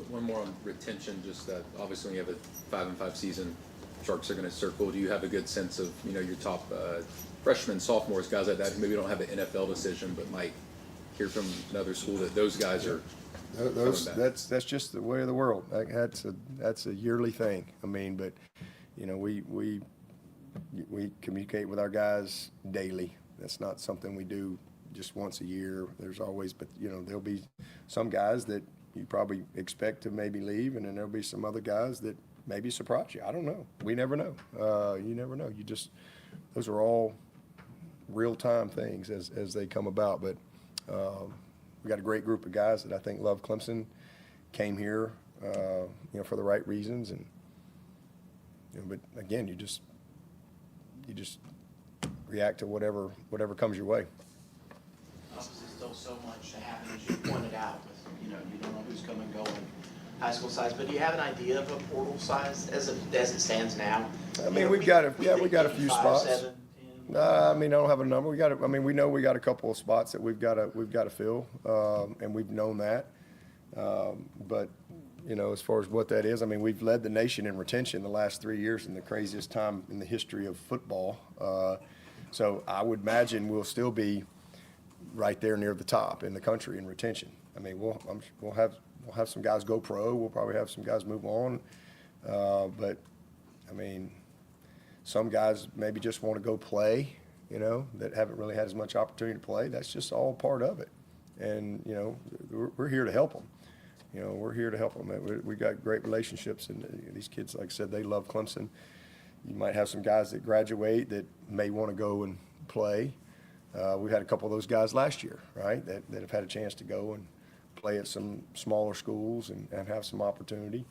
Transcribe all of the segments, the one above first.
One more on retention. Just obviously, when you have a 5-5 season, Sharks are going to circle. Do you have a good sense of your top freshmen, sophomores, guys like that who maybe don't have an NFL decision but might hear from another school that those guys are that's just the way of the world. That's a yearly thing. I mean, but we communicate with our guys daily. That's not something we do just once a year. There's always, but there'll be some guys that you probably expect to maybe leave, and then there'll be some other guys that maybe surprise you. I don't know. We never know. You never know. Those are all real-time things as they come about. But we got a great group of guys that I think love Clemson, came here, for the right reasons, and but again, you just react to whatever comes your way. Obviously, still so much to happen, as you pointed out. You don't know who's coming, going, high school size. But do you have an idea of a portal size as it stands now? I mean, we got a few spots. 7, 10? I mean, I don't have a number. We know we got a couple of spots that we've got to fill, and we've known that. But as far as what that is, I mean, we've led the nation in retention the last 3 years in the craziest time in the history of football. So I would imagine we'll still be right there near the top in the country in retention. I mean, we'll have some guys go pro. We'll probably have some guys move on. But I mean, some guys maybe just want to go play, that haven't really had as much opportunity to play. That's just all part of it. And, we're here to help them. We're here to help them. We got great relationships, and these kids, like I said, they love Clemson. You might have some guys that graduate that may want to go and play. We've had a couple of those guys last year, right, that have had a chance to go and play at some smaller schools and have some opportunity.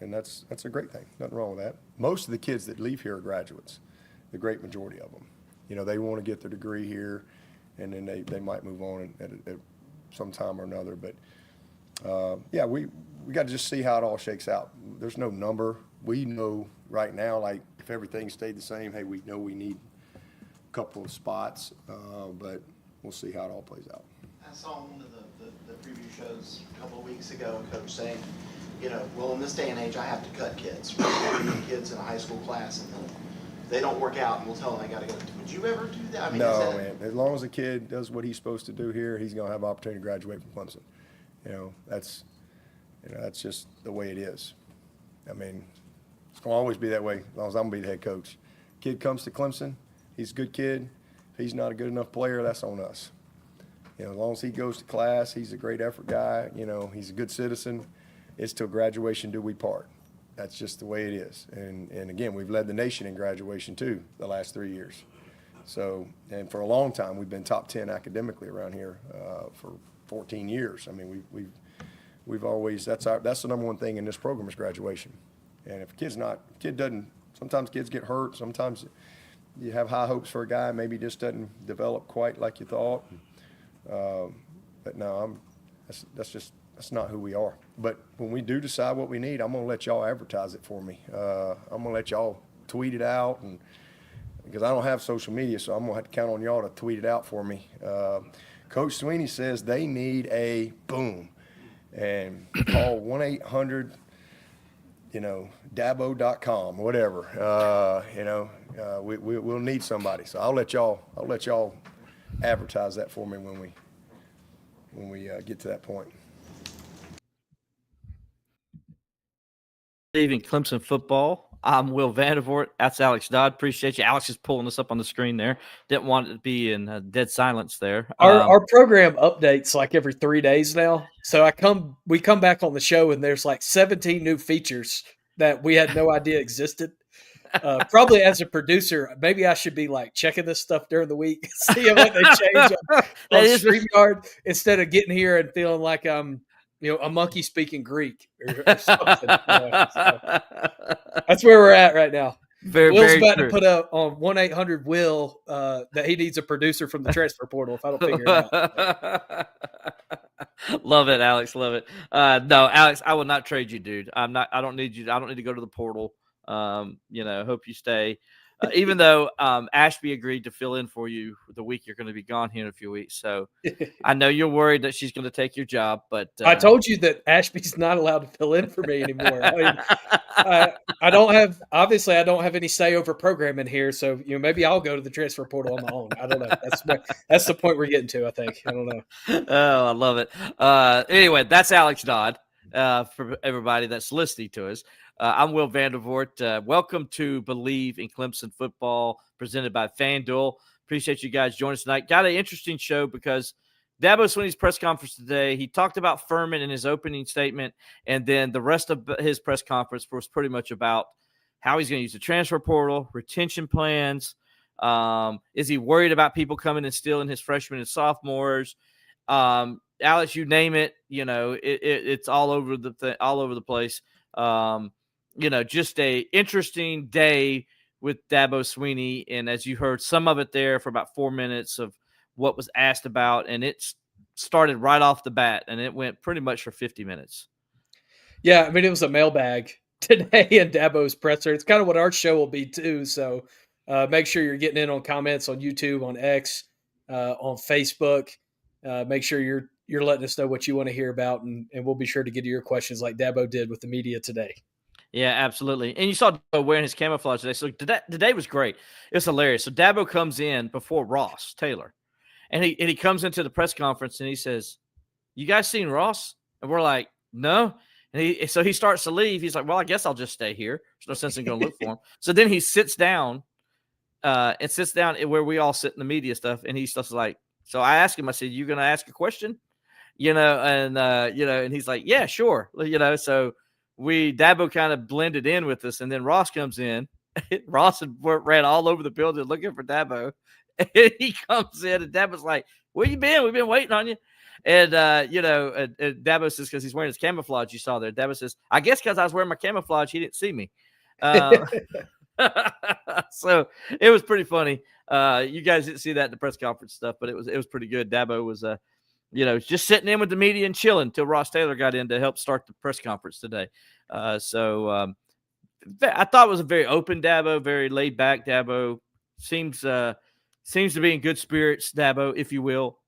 And that's a great thing. Nothing wrong with that. Most of the kids that leave here are graduates, the great majority of them. They want to get their degree here, and then they might move on at some time or another. But, yeah, we got to just see how it all shakes out. There's no number. We know right now, like, if everything stayed the same, hey, we know we need a couple of spots, but we'll see how it all plays out. I saw on one of the preview shows a couple of weeks ago a coach saying, well, in this day and age, I have to cut kids. Kids in a high school class, and they don't work out, and we'll tell them they got to go. Would you ever do that? I mean, no, man. As long as a kid does what he's supposed to do here, he's going to have an opportunity to graduate from Clemson. That's just the way it is. I mean, it's going to always be that way as long as I'm going to be the head coach. Kid comes to Clemson, he's a good kid. If he's not a good enough player, that's on us. As long as he goes to class, he's a great effort guy. He's a good citizen. It's till graduation do we part. That's just the way it is. And again, we've led the nation in graduation too the last 3 years. So, and for a long time, we've been top 10 academically around here for 14 years. I mean, we've always, that's the number one thing in this program is graduation. And if a kid doesn't, sometimes kids get hurt. Sometimes you have high hopes for a guy, maybe he just doesn't develop quite like you thought. But no, that's not who we are. But when we do decide what we need, I'm going to let y'all advertise it for me. I'm going to let y'all tweet it out, and because I don't have social media, so I'm going to have to count on y'all to tweet it out for me. Coach Swinney says they need a boom, and call 1-800, Dabo.com, whatever. We'll need somebody. So I'll let y'all advertise that for me when we get to that point. Leaving Clemson football. I'm Will Vandervoort. That's Alex Dodd. Appreciate you. Alex is pulling this up on the screen there. Didn't want it to be in dead silence there. Our program updates like every 3 days now. So we come back on the show and there's like 17 new features that we had no idea existed. Probably as a producer, maybe I should be like checking this stuff during the week, seeing what they change on StreamYard instead of getting here and feeling like I'm a monkey speaking Greek or something. So that's where we're at right now. Will's about to put up on 1-800-WILL that he needs a producer from the transfer portal if I don't figure it out. Love it, Alex. Love it. No, Alex, I will not trade you, dude. I don't need you. I don't need to go to the portal. Hope you stay. even though Ashby agreed to fill in for you the week you're going to be gone here in a few weeks. So I know you're worried that she's going to take your job, but I told you that Ashby's not allowed to fill in for me anymore. I mean, I don't have any say over programming here, so maybe I'll go to the transfer portal on my own. I don't know. That's the point we're getting to. I think. I don't know. Oh, I love it. Anyway, that's Alex Dodd. For everybody that's listening to us, I'm Will Vandervoort. Welcome to Believe in Clemson Football, presented by FanDuel. Appreciate you guys joining us tonight. Got an interesting show because Dabo Swinney's press conference today, he talked about Furman in his opening statement, and then the rest of his press conference was pretty much about how he's going to use the transfer portal, retention plans. Is he worried about people coming and stealing his freshmen and sophomores? Alex, you name it, it's all over the place. Just a interesting day with Dabo Swinney, and as you heard some of it there for about 4 minutes of what was asked about, and it started right off the bat, and it went pretty much for 50 minutes. Yeah, I mean, it was a mailbag today in Dabo's presser. It's kind of what our show will be too. So make sure you're getting in on comments on YouTube, on X, on Facebook. Make sure you're letting us know what you want to hear about, and we'll be sure to get to your questions like Dabo did with the media today. Yeah, absolutely. And you saw Dabo wearing his camouflage today. So today was great. It's hilarious. So Dabo comes in before Ross Taylor. And he comes into the press conference and he says, "You guys seen Ross?" And we're like, "No." And so he starts to leave. He's like, "Well, I guess I'll just stay here. There's no sense in going to look for him." So then he sits down where we all sit in the media stuff. And he's just like, so I asked him, I said, "You going to ask a question?" And he's like, "Yeah, sure." So Dabo kind of blended in with us. And then Ross comes in. Ross had ran all over the building looking for Dabo. And he comes in, and Dabo's like, "Where you been? We've been waiting on you." And, Dabo says, because he's wearing his camouflage, you saw there. Dabo says, "I guess because I was wearing my camouflage, he didn't see me." So it was pretty funny. You guys didn't see that in the press conference stuff, but it was pretty good. Dabo was, just sitting in with the media and chilling until Ross Taylor got in to help start the press conference today. I thought it was a very open Dabo, very laid back Dabo. Seems to be in good spirits, Dabo, if you will,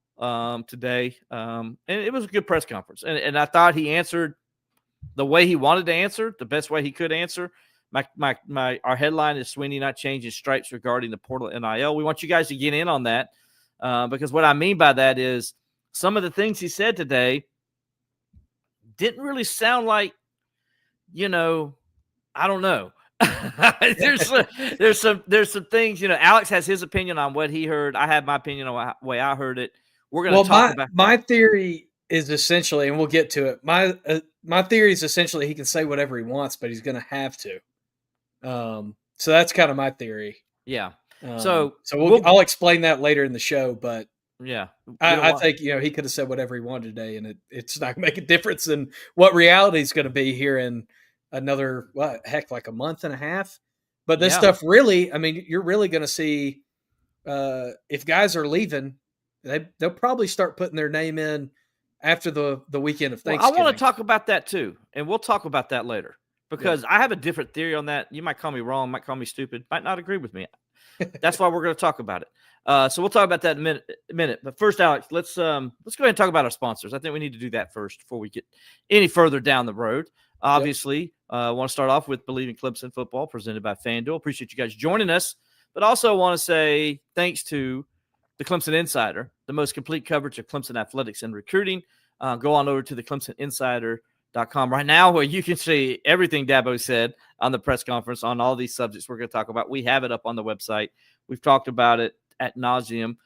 today. And it was a good press conference. And I thought he answered the way he wanted to answer, the best way he could answer. Our headline is Swinney not changing stripes regarding the portal NIL. We want you guys to get in on that because what I mean by that is some of the things he said today didn't really sound like, I don't know. there's some things, Alex has his opinion on what he heard. I have my opinion on the way I heard it. We're going to talk about my theory is essentially, and we'll get to it. My theory is essentially he can say whatever he wants, but he's going to have to. So that's kind of my theory. Yeah. I'll explain that later in the show, but yeah, I think, he could have said whatever he wanted today, and it's not going to make a difference in what reality is going to be here in another, like a month and a half. But this stuff really, I mean, you're really going to see if guys are leaving, they'll probably start putting their name in after the weekend of Thanksgiving. I want to talk about that too, and we'll talk about that later because I have a different theory on that. You might call me wrong, might call me stupid, might not agree with me. That's why we're going to talk about it. So we'll talk about that in a minute. But first, Alex, let's go ahead and talk about our sponsors. I think we need to do that first before we get any further down the road. Obviously, I want to start off with Believe in Clemson Football, presented by FanDuel. Appreciate you guys joining us, but also want to say thanks to the Clemson Insider, the most complete coverage of Clemson athletics and recruiting. Go on over to the ClemsonInsider.com right now, where you can see everything Dabo said on the press conference on all these subjects we're going to talk about. We have it up on the website. We've talked about it ad nauseum.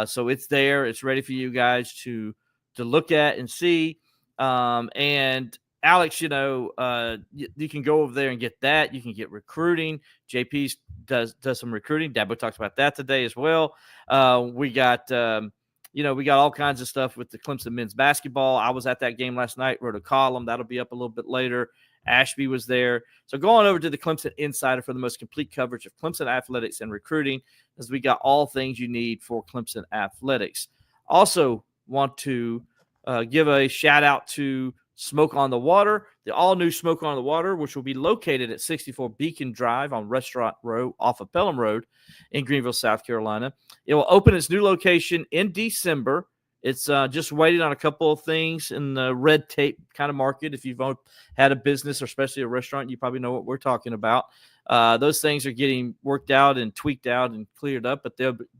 So it's there. It's ready for you guys to look at and see. And Alex, you can go over there and get that. You can get recruiting. JP does some recruiting. Dabo talks about that today as well. We got all kinds of stuff with the Clemson men's basketball. I was at that game last night, wrote a column. That'll be up a little bit later. Ashby was there. So go on over to the Clemson Insider for the most complete coverage of Clemson athletics and recruiting, as we got all things you need for Clemson athletics. Also want to give a shout out to Smoke on the Water. the all-new Smoke on the Water, which will be located at 64 Beacon Drive on Restaurant Row off of Pelham Road in Greenville, South Carolina. It will open its new location in December. It's just waiting on a couple of things in the red tape kind of market. If you've had a business or especially a restaurant, you probably know what we're talking about. Those things are getting worked out and tweaked out and cleared up, but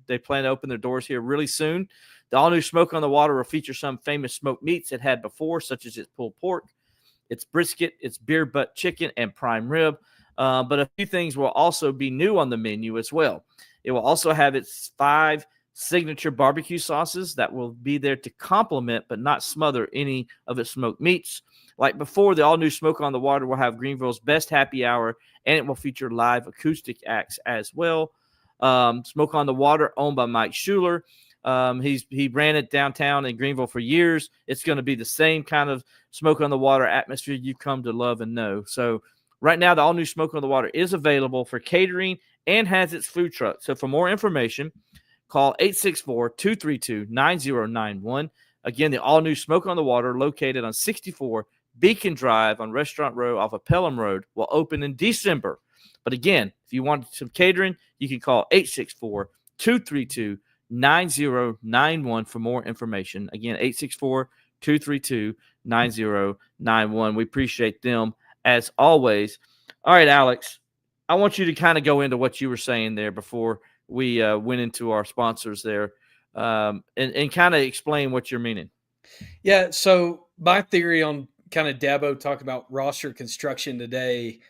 they plan to open their doors here really soon. The all-new Smoke on the Water will feature some famous smoked meats it had before, such as its pulled pork, its brisket, its beer butt chicken, and prime rib. But a few things will also be new on the menu as well. It will also have its 5 signature barbecue sauces that will be there to complement but not smother any of its smoked meats. Like before, the all-new Smoke on the Water will have Greenville's best happy hour, and it will feature live acoustic acts as well. Smoke on the Water, owned by Mike Schuler. He ran it downtown in Greenville for years. It's going to be the same kind of Smoke on the Water atmosphere you've come to love and know. So right now, the all-new Smoke on the Water is available for catering and has its food truck. So for more information, call 864-232-9091. Again, the all-new Smoke on the Water, located on 64 Beacon Drive on Restaurant Row off of Pelham Road, will open in December. But again, if you want some catering, you can call 864-232-9091 for more information. Again, 864-232-9091. We appreciate them as always. All right, Alex, I want you to kind of go into what you were saying there before we went into our sponsors there, and kind of explain what you're meaning. Yeah, so my theory on kind of Dabo talking about roster construction today,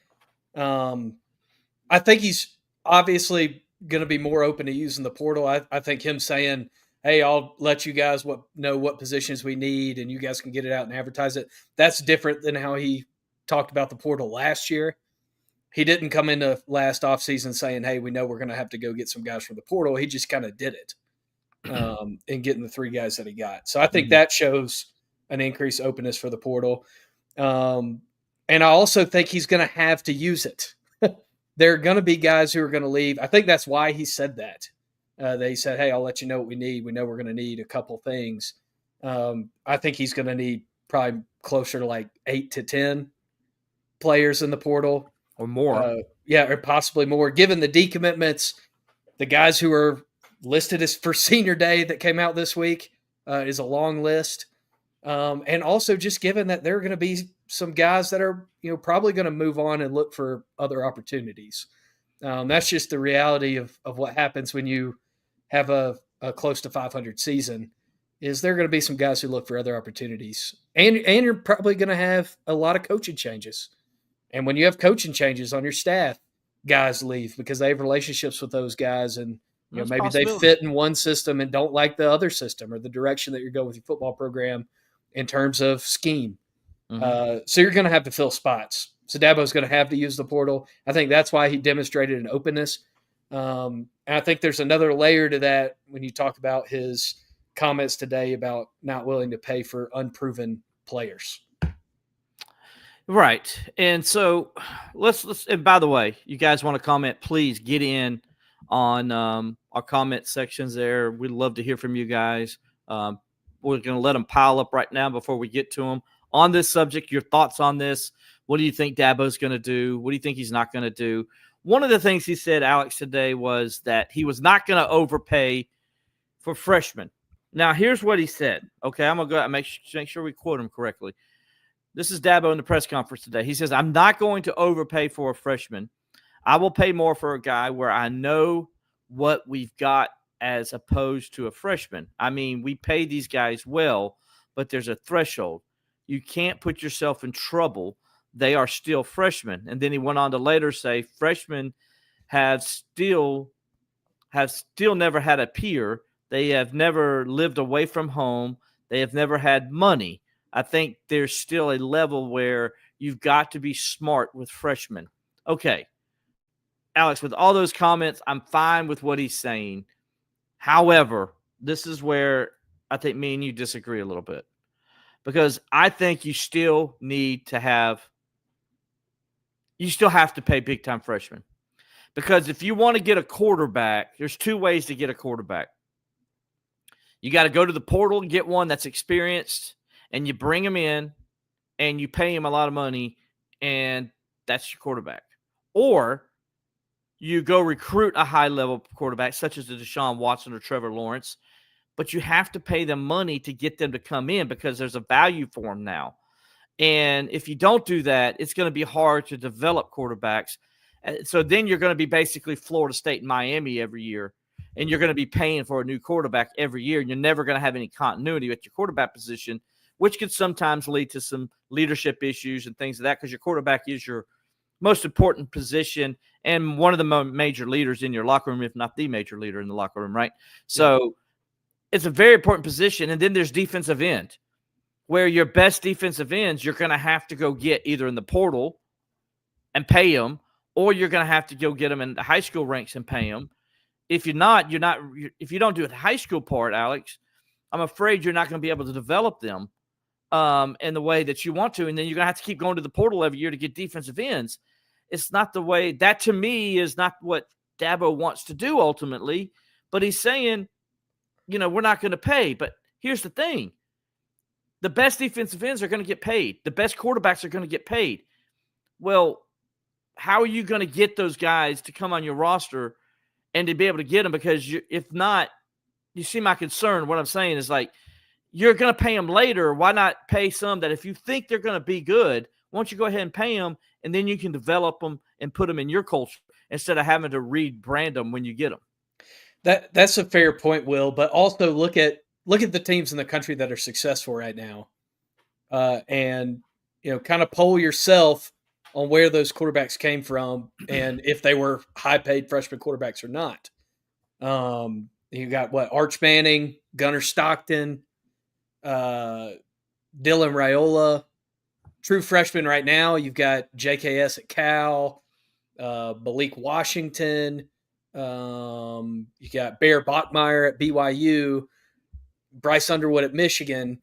I think he's obviously going to be more open to using the portal. I think him saying, hey, I'll let you guys know what positions we need and you guys can get it out and advertise it. That's different than how he talked about the portal last year. He didn't come into last offseason saying, hey, we know we're going to have to go get some guys from the portal. He just kind of did it in getting the 3 guys that he got. So I think that shows an increased openness for the portal. And I also think he's going to have to use it. There are going to be guys who are going to leave. I think that's why he said that. They said, hey, I'll let you know what we need. We know we're going to need a couple things. I think he's going to need probably closer to like 8 to 10 players in the portal. Or more. Or possibly more. Given the decommitments, the guys who are listed as for senior day that came out this week is a long list. And also just given that there are going to be some guys that are probably going to move on and look for other opportunities. That's just the reality of what happens when you have a close to 500 season, is there are going to be some guys who look for other opportunities. And you're probably going to have a lot of coaching changes. And when you have coaching changes on your staff, guys leave because they have relationships with those guys, and maybe they fit in one system and don't like the other system or the direction that you're going with your football program in terms of scheme. So you're going to have to fill spots. So Dabo's going to have to use the portal. I think that's why he demonstrated an openness. And I think there's another layer to that when you talk about his comments today about not willing to pay for unproven players. Right. And so let's and by the way, you guys want to comment, please get in on our comment sections there. We'd love to hear from you guys. We're going to let them pile up right now before we get to them. On this subject, your thoughts on this. What do you think Dabo's going to do? What do you think he's not going to do? One of the things he said, Alex, today was that he was not going to overpay for freshmen. Now, here's what he said. Okay, I'm going to go and make sure we quote him correctly. This is Dabo in the press conference today. He says, I'm not going to overpay for a freshman. I will pay more for a guy where I know what we've got as opposed to a freshman. I mean, we pay these guys well, but there's a threshold. You can't put yourself in trouble. They are still freshmen. And then he went on to later say freshmen have still never had a peer. They have never lived away from home. They have never had money. I think there's still a level where you've got to be smart with freshmen. Okay, Alex, with all those comments, I'm fine with what he's saying. However, this is where I think me and you disagree a little bit, because I think you still have to pay big-time freshmen. Because if you want to get a quarterback, there's 2 ways to get a quarterback. You got to go to the portal and get one that's experienced, and you bring them in, and you pay him a lot of money, and that's your quarterback. Or you go recruit a high-level quarterback, such as a Deshaun Watson or Trevor Lawrence, but you have to pay them money to get them to come in because there's a value for them now. And if you don't do that, it's going to be hard to develop quarterbacks. So then you're going to be basically Florida State and Miami every year, and you're going to be paying for a new quarterback every year, and you're never going to have any continuity at your quarterback position, which could sometimes lead to some leadership issues and things of that, because your quarterback is your most important position and one of the major leaders in your locker room, if not the major leader in the locker room, right? So it's a very important position. And then there's defensive end, where your best defensive ends you're going to have to go get either in the portal and pay them, or you're going to have to go get them in the high school ranks and pay them. If you're not, if you don't do the high school part, Alex, I'm afraid you're not going to be able to develop them in the way that you want to. And then you're going to have to keep going to the portal every year to get defensive ends. It's not the way that, to me, is not what Dabo wants to do ultimately. But he's saying, we're not going to pay. But here's the thing. The best defensive ends are going to get paid. The best quarterbacks are going to get paid. Well, how are you going to get those guys to come on your roster and to be able to get them? Because if not, you see my concern. What I'm saying is, like, you're going to pay them later. Why not pay some that if you think they're going to be good, why don't you go ahead and pay them, and then you can develop them and put them in your culture instead of having to rebrand them when you get them. That's a fair point, Will. But also look at the teams in the country that are successful right now, and kind of poll yourself on where those quarterbacks came from and if they were high-paid freshman quarterbacks or not. You got Arch Manning, Gunnar Stockton, Dylan Raiola. True freshman right now, you've got JKS at Cal, Malik Washington. You got Bear Bachmeier at BYU, Bryce Underwood at Michigan.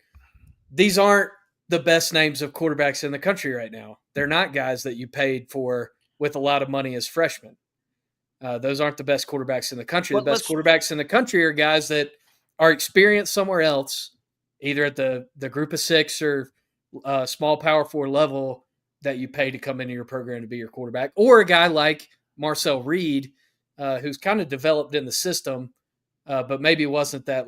These aren't the best names of quarterbacks in the country right now. They're not guys that you paid for with a lot of money as freshmen. Those aren't the best quarterbacks in the country. The best quarterbacks in the country are guys that are experienced somewhere else, either at the group of six or small power four level that you pay to come into your program to be your quarterback, or a guy like Marcel Reed, who's kind of developed in the system, but maybe wasn't that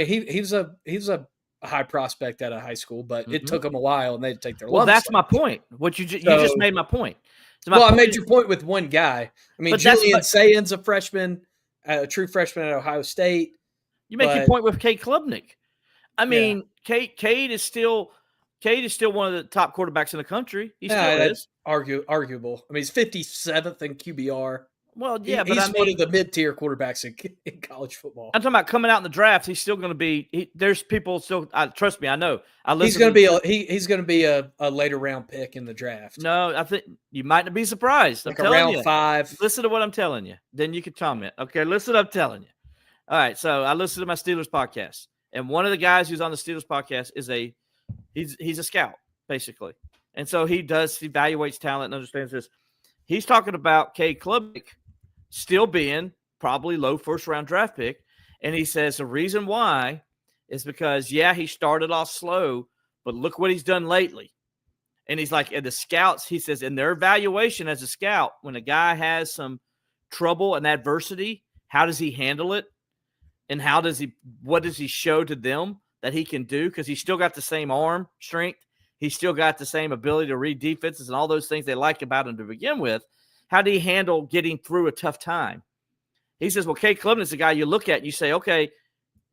he was a high prospect out of high school, but it took them a while and they had to take their lumps. Well, that's my point. You just made my point. So I made your point with one guy. I mean, Julian Sayen's a freshman, a true freshman at Ohio State. You make your point with Cade Klubnik. I mean, Cade is still one of the top quarterbacks in the country. He still is. Arguable. I mean, he's 57th in QBR. Well, yeah, but he's one of the mid-tier quarterbacks in college football. I'm talking about coming out in the draft. He's still going to be. There's people still. Trust me, I know. He's going to be a later round pick in the draft. No, I think you might not be surprised. I'm telling you. Round 5. Listen to what I'm telling you. Then you can comment. Okay, listen. I'm telling you. All right. So I listened to my Steelers podcast, and one of the guys who's on the Steelers podcast is he's a scout basically, and so he evaluates talent and understands this. He's talking about Cade Klubnik still being probably low first-round draft pick. And he says the reason why is because, he started off slow, but look what he's done lately. And he's like, and the scouts, he says, in their evaluation as a scout, when a guy has some trouble and adversity, how does he handle it? And what does he show to them that he can do? Because he's still got the same arm strength. He's still got the same ability to read defenses and all those things they like about him to begin with. How do you handle getting through a tough time? He says, well, Cade Klubnik is the guy you look at and you say, okay,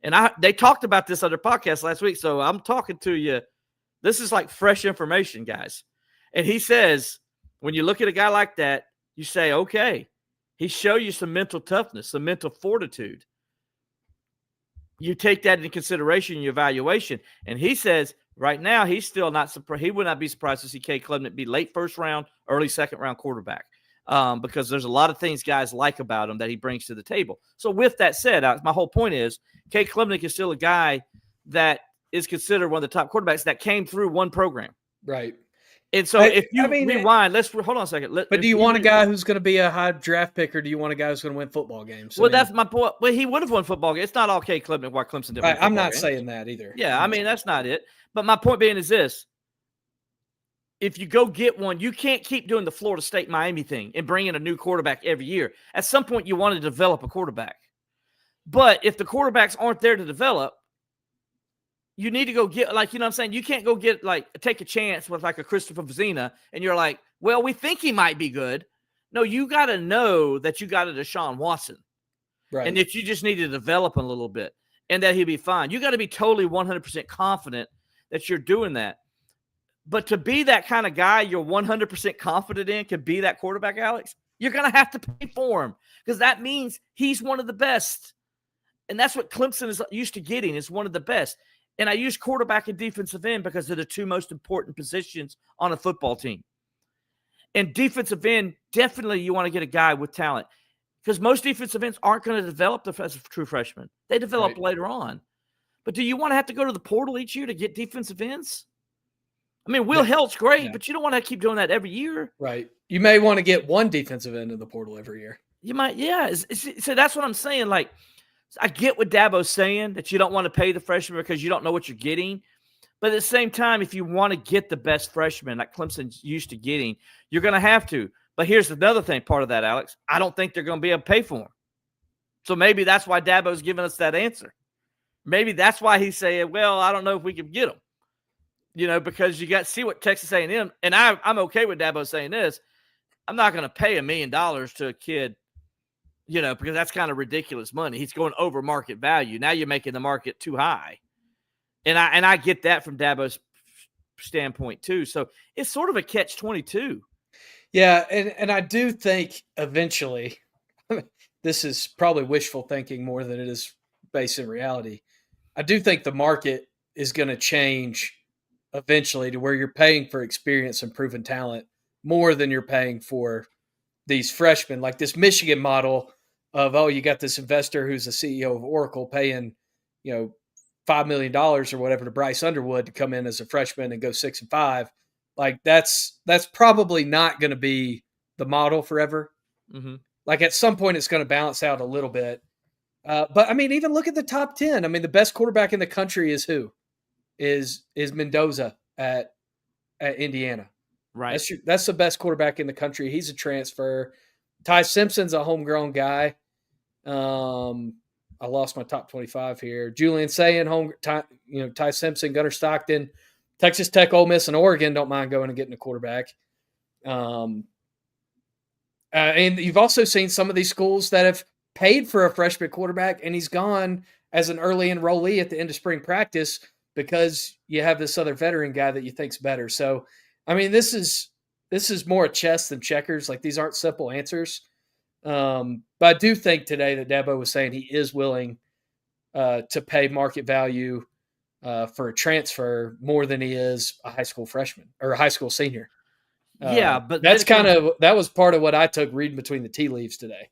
and they talked about this on their podcast last week, so I'm talking to you. This is like fresh information, guys. And he says, when you look at a guy like that, you say, okay, he showed you some mental toughness, some mental fortitude. You take that into consideration in your evaluation. And he says right now he's still not surprised. He would not be surprised to see Cade Klubnik be late first round, early second round quarterback. Because there's a lot of things guys like about him that he brings to the table. So with that said, my whole point is Cade Klubnik is still a guy that is considered one of the top quarterbacks that came through one program. Right. And so rewind, hold on a second. But do you want a guy who's going to be a high draft pick, or do you want a guy who's going to win football games? Well, that's my point. Well, he would have won football games. It's not all Cade Klubnik why Clemson didn't win football I'm not games. saying that either. Yeah, I mean, that's not it. But my point being is this. if you go get one, you can't keep doing the Florida State Miami thing and bringing a new quarterback every year. At some point, you want to develop a quarterback. But if the quarterbacks aren't there to develop, you need to go get, like, you know what I'm saying? You can't go get, like, take a chance with, like, a Christopher Vizina, and you're like, well, we think he might be good. No, you got to know that you got a Deshaun Watson. Right. And that you just need to develop him a little bit and that he'll be fine. You got to be totally 100% confident that you're doing that. But to be that kind of guy you're 100% confident in, can be that quarterback, Alex, you're going to have to pay for him because that means he's one of the best. And that's what Clemson is used to getting, is one of the best. And I use quarterback and defensive end because they're the two most important positions on a football team. And defensive end, definitely you want to get a guy with talent because most defensive ends aren't going to develop as a true freshman. They develop later on. But do you want to have to go to the portal each year to get defensive ends? I mean, Will Helt's great, but you don't want to keep doing that every year. Right. You may want to get one defensive end in the portal every year. You might, yeah. So that's what I'm saying. Like, I get what Dabo's saying, that you don't want to pay the freshman because you don't know what you're getting. But at the same time, if you want to get the best freshman like Clemson's used to getting, you're going to have to. But here's another thing, part of that, Alex. I don't think they're going to be able to pay for him. So maybe that's why Dabo's giving us that answer. Maybe that's why he's saying, well, I don't know if we can get him. You know, because you got to see what Texas A&M, and I'm okay with Dabo saying this. I'm not going to pay $1 million to a kid, you know, because that's kind of ridiculous money. He's going over market value. Now you're making the market too high. And I get that from Dabo's standpoint too. So it's sort of a catch-22. Yeah, and I do think eventually, this is probably wishful thinking more than it is based in reality. I do think the market is going to change eventually to where you're paying for experience and proven talent more than you're paying for these freshmen. Like this Michigan model of, oh, you got this investor who's the CEO of Oracle paying, you know, $5 million or whatever to Bryce Underwood to come in as a freshman and go 6-5. Like that's probably not going to be the model forever. Mm-hmm. Like at some point it's going to balance out a little bit. But I mean, even look at the top 10. I mean, the best quarterback in the country is who? Is Mendoza at Indiana. Right. That's the best quarterback in the country. He's a transfer. Ty Simpson's a homegrown guy. I lost my top 25 here. Julian Sayin, Ty Simpson, Gunnar Stockton, Texas Tech, Ole Miss, and Oregon don't mind going and getting a quarterback. And you've also seen some of these schools that have paid for a freshman quarterback, and he's gone as an early enrollee at the end of spring practice because you have this other veteran guy that you think's better. So, I mean, this is more a chess than checkers. Like, these aren't simple answers. But I do think today that Dabo was saying he is willing to pay market value for a transfer more than he is a high school freshman or a high school senior. Yeah, but that was part of what I took reading between the tea leaves today.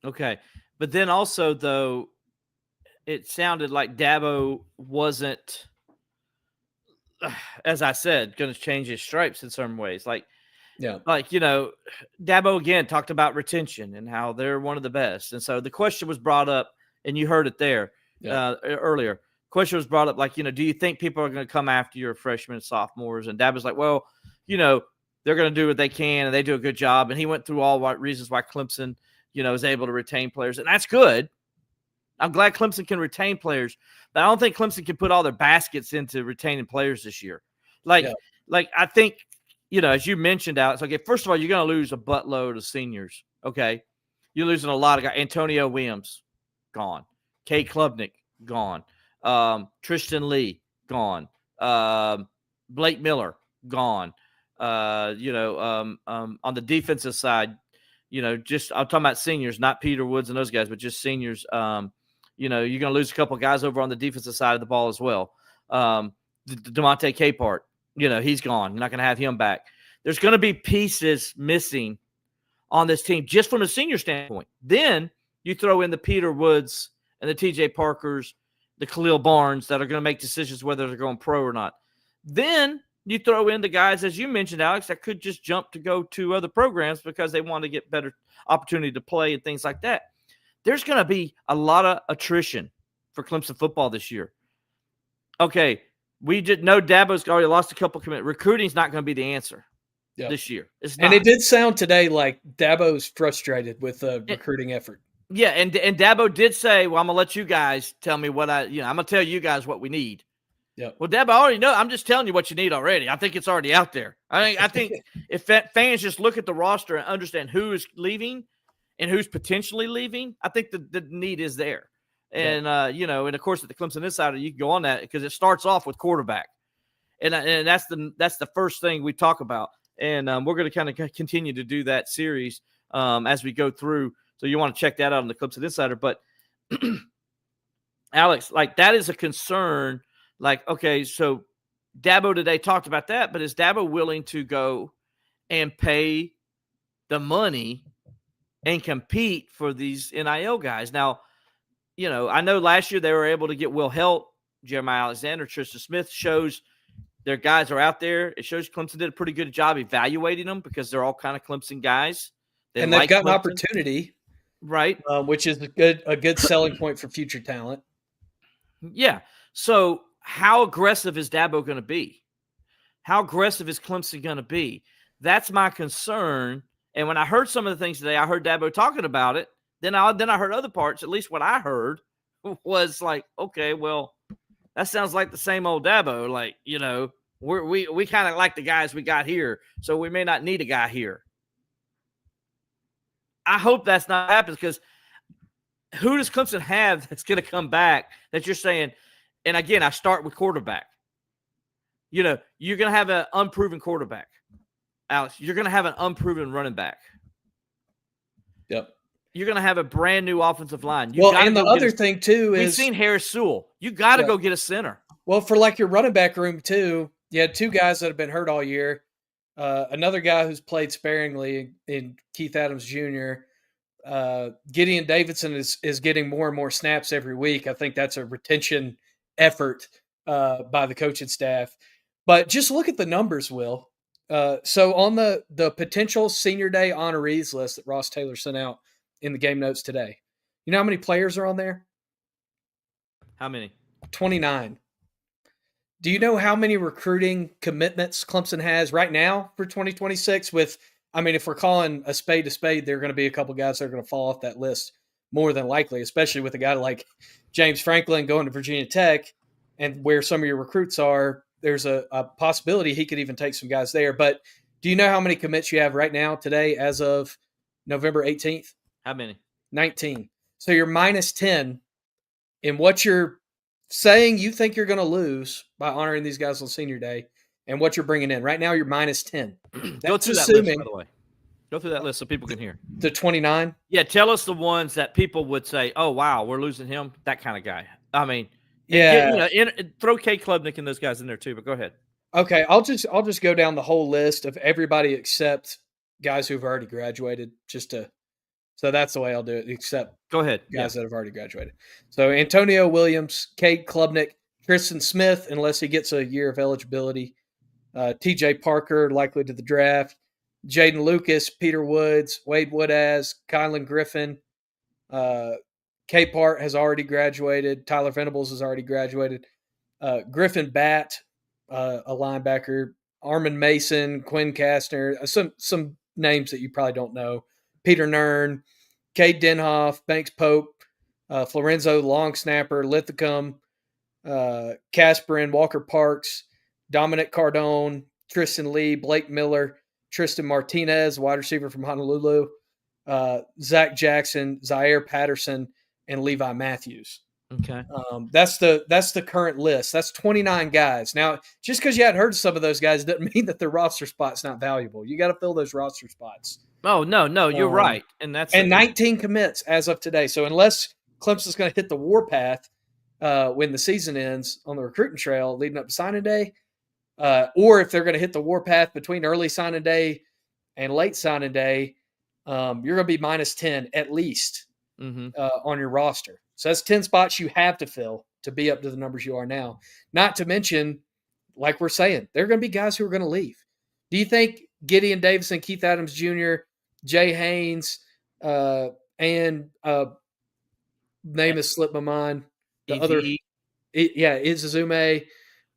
Okay. But then also, though, it sounded like Dabo wasn't, as I said, going to change his stripes in some ways. Like, you know, Dabo again talked about retention and how they're one of the best. And so the question was brought up, and you heard it there earlier. Question was brought up, like, you know, do you think people are going to come after your freshmen and sophomores? And Dabo's like, well, you know, they're going to do what they can, and they do a good job. And he went through all reasons why Clemson, you know, is able to retain players. And that's good. I'm glad Clemson can retain players, but I don't think Clemson can put all their baskets into retaining players this year. Like I think, you know, as you mentioned, Alex, okay, first of all, you're going to lose a buttload of seniors, okay? You're losing a lot of guys. Antonio Williams, gone. Kay Klubnik, gone. Tristan Lee, gone. Blake Miller, gone. On the defensive side, you know, just I'm talking about seniors, not Peter Woods and those guys, but just seniors. You know, you're going to lose a couple of guys over on the defensive side of the ball as well. DeMonte Capehart, you know, he's gone. You're not going to have him back. There's going to be pieces missing on this team just from a senior standpoint. Then you throw in the Peter Woods and the TJ Parkers, the Khalil Barnes that are going to make decisions whether they're going pro or not. Then you throw in the guys, as you mentioned, Alex, that could just jump to go to other programs because they want to get better opportunity to play and things like that. There's going to be a lot of attrition for Clemson football this year. Okay, we did know Dabo's already lost a couple commit. Recruiting's not going to be the answer. Yep. this year. It's not. And it did sound today like Dabo's frustrated with the recruiting effort. Yeah, and Dabo did say, "Well, I'm gonna let you guys tell me what I'm gonna tell you guys what we need." Yep. Well, Dabo, I already know. I'm just telling you what you need already. I think it's already out there. I think if fans just look at the roster and understand who is leaving and who's potentially leaving, I think the need is there. And and of course at the Clemson Insider, you can go on that because it starts off with quarterback, and that's the first thing we talk about. And we're going to kind of continue to do that series as we go through. So you want to check that out on the Clemson Insider. But Alex, like that is a concern. Like, okay, so Dabo today talked about that, but is Dabo willing to go and pay the money and compete for these NIL guys? Now, I know last year they were able to get Will Helt, Jeremiah Alexander, Tristan Smith. Shows their guys are out there. It shows Clemson did a pretty good job evaluating them because they're all kind of Clemson guys. And they've got an opportunity, right? Which is a good selling point for future talent. Yeah. So how aggressive is Dabo going to be? How aggressive is Clemson going to be? That's my concern. And when I heard some of the things today, I heard Dabo talking about it. Then I heard other parts. At least what I heard was like, okay, well, that sounds like the same old Dabo. Like, we kind of like the guys we got here, so we may not need a guy here. I hope that's not happening because who does Clemson have that's going to come back that you're saying? And again, I start with quarterback. You're going to have an unproven quarterback, Alex. You're going to have an unproven running back. Yep. You're going to have a brand new offensive line. And the other thing too is we've seen Harris Sewell. You got to go get a center. Well, for like your running back room too, you had two guys that have been hurt all year. Another guy who's played sparingly in Keith Adams Jr. Gideon Davidson is getting more and more snaps every week. I think that's a retention effort by the coaching staff. But just look at the numbers, Will. So on the potential senior day honorees list that Ross Taylor sent out in the game notes today, you know how many players are on there? How many? 29. Do you know how many recruiting commitments Clemson has right now for 2026? If we're calling a spade, there are going to be a couple guys that are going to fall off that list more than likely, especially with a guy like James Franklin going to Virginia Tech and where some of your recruits are. There's a possibility he could even take some guys there. But do you know how many commits you have right now today as of November 18th? How many? 19. So you're minus 10 in what you're saying you think you're going to lose by honoring these guys on senior day and what you're bringing in. Right now, you're minus 10. Go through that list, by the way. Go through that list so people can hear. The 29? Yeah, tell us the ones that people would say, oh, wow, we're losing him, that kind of guy. Yeah. Throw Kate Klubnik and those guys in there too, but go ahead. Okay, I'll just go down the whole list of everybody except guys who've already graduated so that's the way I'll do it, except go ahead. Guys that have already graduated. So Antonio Williams, Kate Klubnik, Tristan Smith, unless he gets a year of eligibility, TJ Parker, likely to the draft, Jaden Lucas, Peter Woods, Wade Woodaz, Kylan Griffin, Capehart has already graduated, Tyler Venables has already graduated, Griffin Batt, a linebacker, Armin Mason, Quinn Kastner, some names that you probably don't know, Peter Nern, Cade Denhoff, Banks Pope, Florenzo Long Snapper, Lithicum, Casperin, Walker Parks, Dominic Cardone, Tristan Lee, Blake Miller, Tristan Martinez, wide receiver from Honolulu, Zach Jackson, Zaire Patterson, and Levi Matthews. Okay. That's the current list. That's 29 guys. Now, just because you hadn't heard of some of those guys doesn't mean that their roster spot's not valuable. You got to fill those roster spots. Oh, no, you're right. And 19 commits as of today. So unless Clemson's going to hit the warpath when the season ends on the recruiting trail leading up to signing day, or if they're going to hit the warpath between early signing day and late signing day, you're going to be minus 10 at least on your roster. So that's 10 spots you have to fill to be up to the numbers you are now. Not to mention, like we're saying, there are going to be guys who are going to leave. Do you think Gideon Davidson, Keith Adams Jr., Jay Haynes, and name has slipped my mind. The other, Izuzume,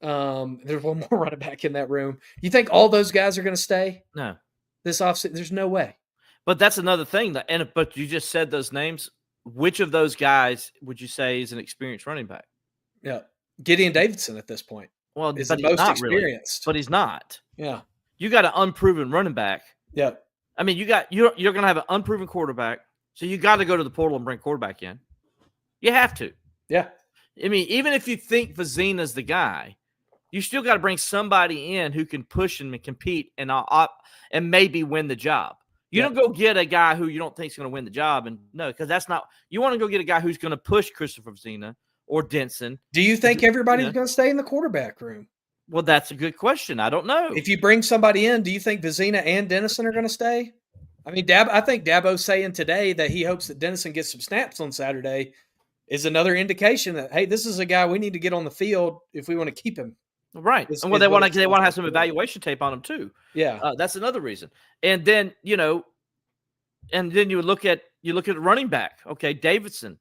There's one more running back in that room. You think all those guys are going to stay No. this offseason? There's no way. But that's another thing. But you just said those names. Which of those guys would you say is an experienced running back? Yeah. Gideon Davidson at this point Well, is but the he's most not really. experienced. But he's not. Yeah. You got an unproven running back. Yeah. I mean, you're going to have an unproven quarterback, so you got to go to the portal and bring quarterback in. You have to. Yeah. I mean, even if you think Vizina's the guy, you still got to bring somebody in who can push and compete and maybe win the job. You don't go get a guy who you don't think is going to win the job, and no, because that's not. You want to go get a guy who's going to push Christopher Vizina or Denson. Do you think everybody's going to stay in the quarterback room? Well, that's a good question. I don't know. If you bring somebody in, do you think Vizina and Dennison are going to stay? I mean, I think Dabo's saying today that he hopes that Dennison gets some snaps on Saturday is another indication that, hey, this is a guy we need to get on the field if we want to keep him. Right. And well, they want to have some evaluation tape on him too. Yeah. That's another reason. And then, you look at running back. Okay. Davidson,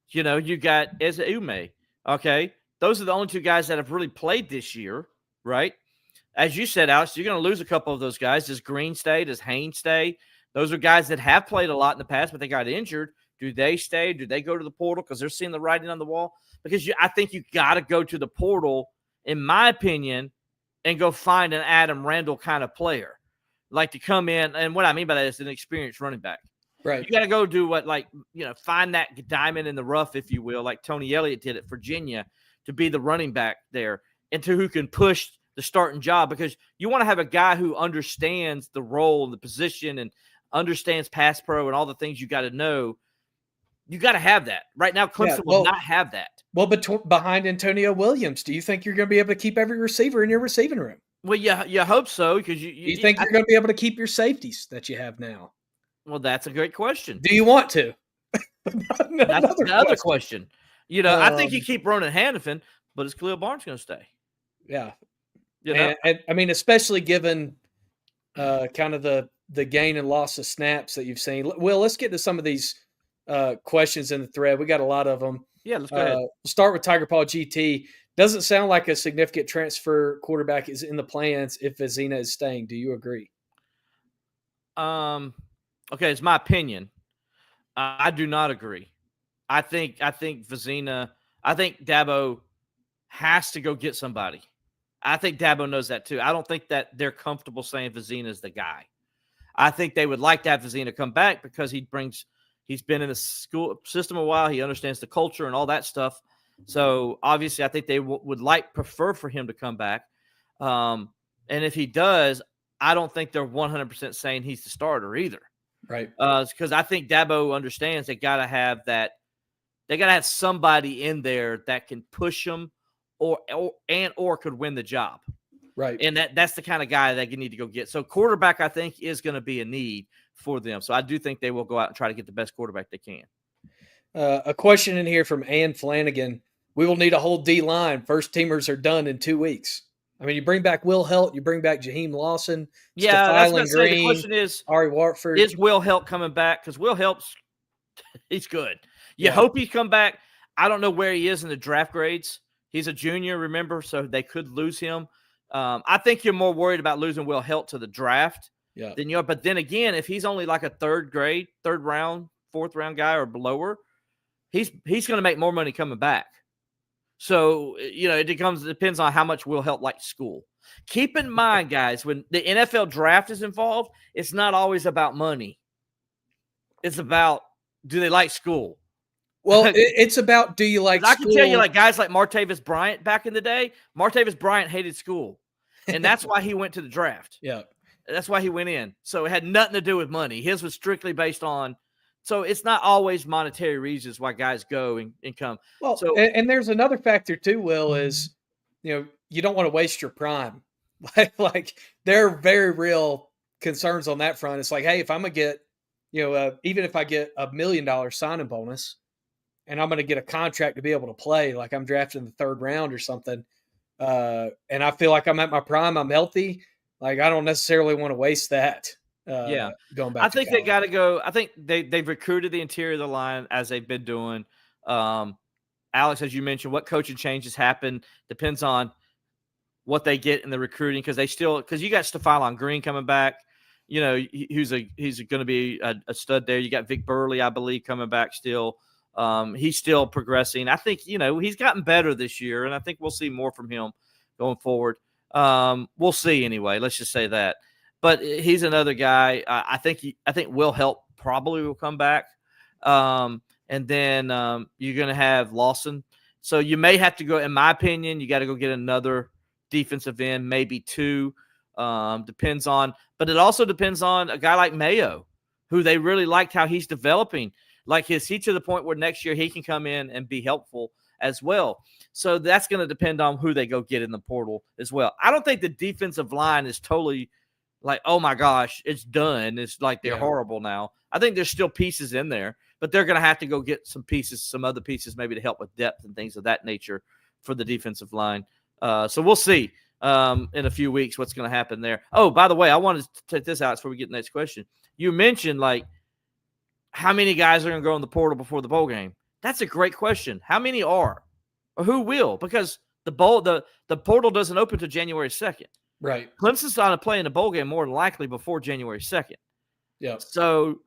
you got Eze Ume. Okay. Those are the only two guys that have really played this year. Right. As you said, Alex, you're going to lose a couple of those guys. Does Green stay? Does Haynes stay? Those are guys that have played a lot in the past, but they got injured. Do they stay? Do they go to the portal? Because they're seeing the writing on the wall. Because I think you got to go to the portal, in my opinion, and go find an Adam Randall kind of player, like to come in. And what I mean by that is an experienced running back. Right. You got to go do find that diamond in the rough, if you will, like Tony Elliott did at Virginia, to be the running back there and who can push the starting job, because you want to have a guy who understands the role and the position and understands pass pro and all the things you got to know. You got to have that. Right now, Clemson will not have that. Well, behind Antonio Williams, do you think you're going to be able to keep every receiver in your receiving room? Well, you hope so, because you think you're going to be able to keep your safeties that you have now? Well, that's a great question. Do you want to? That's another question. I think you keep Ronan Hannafin, but is Khalil Barnes going to stay? Yeah. And I mean, especially given kind of the gain and loss of snaps that you've seen. Will, let's get to some of these questions in the thread. We got a lot of them. Yeah, let's go ahead. We'll start with Tiger Paw GT. Doesn't sound like a significant transfer quarterback is in the plans if Vizina is staying. Do you agree? Okay, it's my opinion. I do not agree. I think Vizina. I think Dabo has to go get somebody. I think Dabo knows that too. I don't think that they're comfortable saying Vizina is the guy. I think they would like to have Vizina come back because he's been in the school system a while. He understands the culture and all that stuff. So obviously I think they would prefer for him to come back. And if he does, I don't think they're 100% saying he's the starter either. Right. Because I think Dabo understands they got to have that. They got to have somebody in there that can push them or could win the job. Right. And that's the kind of guy that you need to go get. So quarterback, I think, is going to be a need for them. So I do think they will go out and try to get the best quarterback they can. A question in here from Ann Flanagan. We will need a whole D-line. First teamers are done in 2 weeks. I mean, you bring back Will Helt, you bring back Jaheim Lawson, yeah, that's what Green, the question is, Ari Watford. Is Will Helt coming back? Because Will Helt's he's good. You hope he's come back. I don't know where he is in the draft grades. He's a junior, remember, so they could lose him. I think you're more worried about losing Will Helt to the draft than you are. But then again, if he's only like a third round, fourth round guy or lower, he's going to make more money coming back. So, it depends on how much Will Helt likes school. Keep in mind, guys, when the NFL draft is involved, it's not always about money. It's about, do they like school? Well, it's about, do you like school? I can tell you, like guys like Martavis Bryant back in the day, Martavis Bryant hated school. And that's why he went to the draft. Yeah. That's why he went in. So it had nothing to do with money. His was strictly based on, so it's not always monetary reasons why guys go and come. Well, so, and there's another factor too, Will, is, you don't want to waste your prime. Like there are very real concerns on that front. It's like, hey, if I'm going to get, even if I get $1 million signing bonus and I'm going to get a contract to be able to play, like I'm drafted in the third round or something, and I feel like I'm at my prime, I'm healthy, like I don't necessarily want to waste that. Going back. I think they got to go. I think they've recruited the interior of the line as they've been doing. Alex, as you mentioned, what coaching changes happen depends on what they get in the recruiting because you got Stephon Green coming back. He's going to be a stud there. You got Vic Burley, I believe, coming back still. He's still progressing. I think, he's gotten better this year, and I think we'll see more from him going forward. We'll see anyway. Let's just say that. But he's another guy. I think Will Help probably will come back. And then you're going to have Lawson. So you may have to go, in my opinion, you got to go get another defensive end, maybe two. Depends on, but it also depends on a guy like Mayo, who they really liked how he's developing. Like, is he to the point where next year he can come in and be helpful as well? So that's going to depend on who they go get in the portal as well. I don't think the defensive line is totally like, oh my gosh, it's done. It's like they're horrible now. I think there's still pieces in there, but they're going to have to go get some other pieces maybe to help with depth and things of that nature for the defensive line. So we'll see in a few weeks what's going to happen there. Oh, by the way, I wanted to take this out before we get to the next question. You mentioned, like, how many guys are going to go in the portal before the bowl game? That's a great question. How many are? Or who will? Because the portal doesn't open until January 2nd. Right. Clemson's not playing a bowl game more than likely before January 2nd. Yeah. So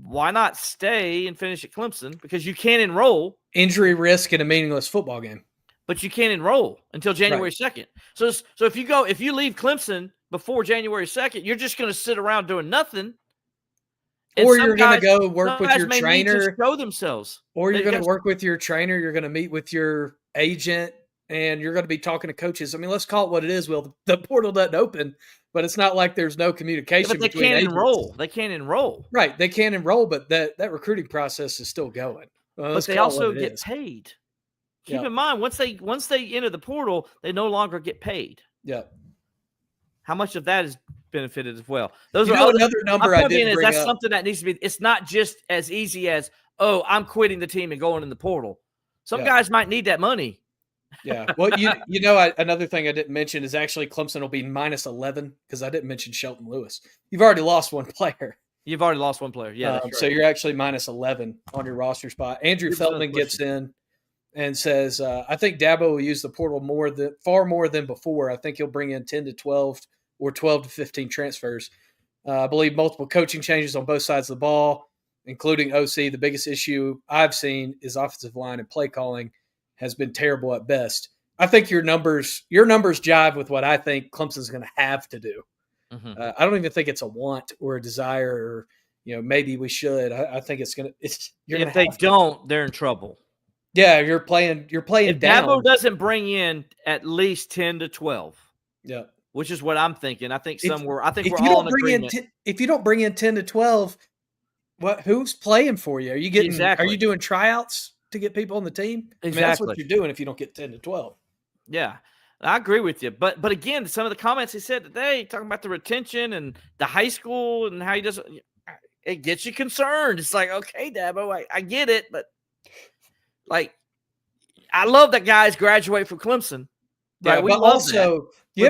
why not stay and finish at Clemson? Because you can't enroll. Injury risk in a meaningless football game. But you can't enroll until January 2nd. So if you leave Clemson before January 2nd, you're just going to sit around doing nothing. Or you're going to go work with your trainer. Show themselves. Or you're going to work with your trainer. You're going to meet with your agent, and you're going to be talking to coaches. I mean, let's call it what it is. Well, the portal doesn't open, but it's not like there's no communication. But they can't enroll. They can't enroll. Right. They can't enroll, but that recruiting process is still going. But they also get paid. Keep in mind, once they enter the portal, they no longer get paid. Yeah. How much of that is benefited as well? Those are another number I didn't bring that's up. Something that needs to be. It's not just as easy as, oh, I'm quitting the team and going in the portal. Some guys might need that money. Yeah. Well, another thing I didn't mention is actually Clemson will be minus 11 because I didn't mention Shelton Lewis. You've already lost one player. You've already lost one player. Yeah. So you're actually minus 11 on your roster spot. Andrew Feldman gets in and says, I think Dabo will use the portal far more than before. I think he'll bring in 10 to 12 or 12 to 15 transfers. I believe multiple coaching changes on both sides of the ball, including OC. The biggest issue I've seen is offensive line and play calling has been terrible at best. I think your numbers jive with what I think Clemson's going to have to do. Mm-hmm. I don't even think it's a want or a desire or, maybe we should. I think it's going to – if they don't, they're in trouble. Yeah, you're playing if down. Dabo doesn't bring in at least 10 to 12. Yeah. Which is what I'm thinking. I think we're all in agreement. If you don't bring in 10 to 12, who's playing for you? Are you getting Are you doing tryouts to get people on the team? Exactly. I mean, that's what you're doing if you don't get 10 to 12. Yeah. I agree with you. But again, some of the comments he said today talking about the retention and the high school and how he doesn't, it gets you concerned. It's like, okay, Dabo, I get it, but like, I love that guys graduate from Clemson. Yeah, right? We but love also that. you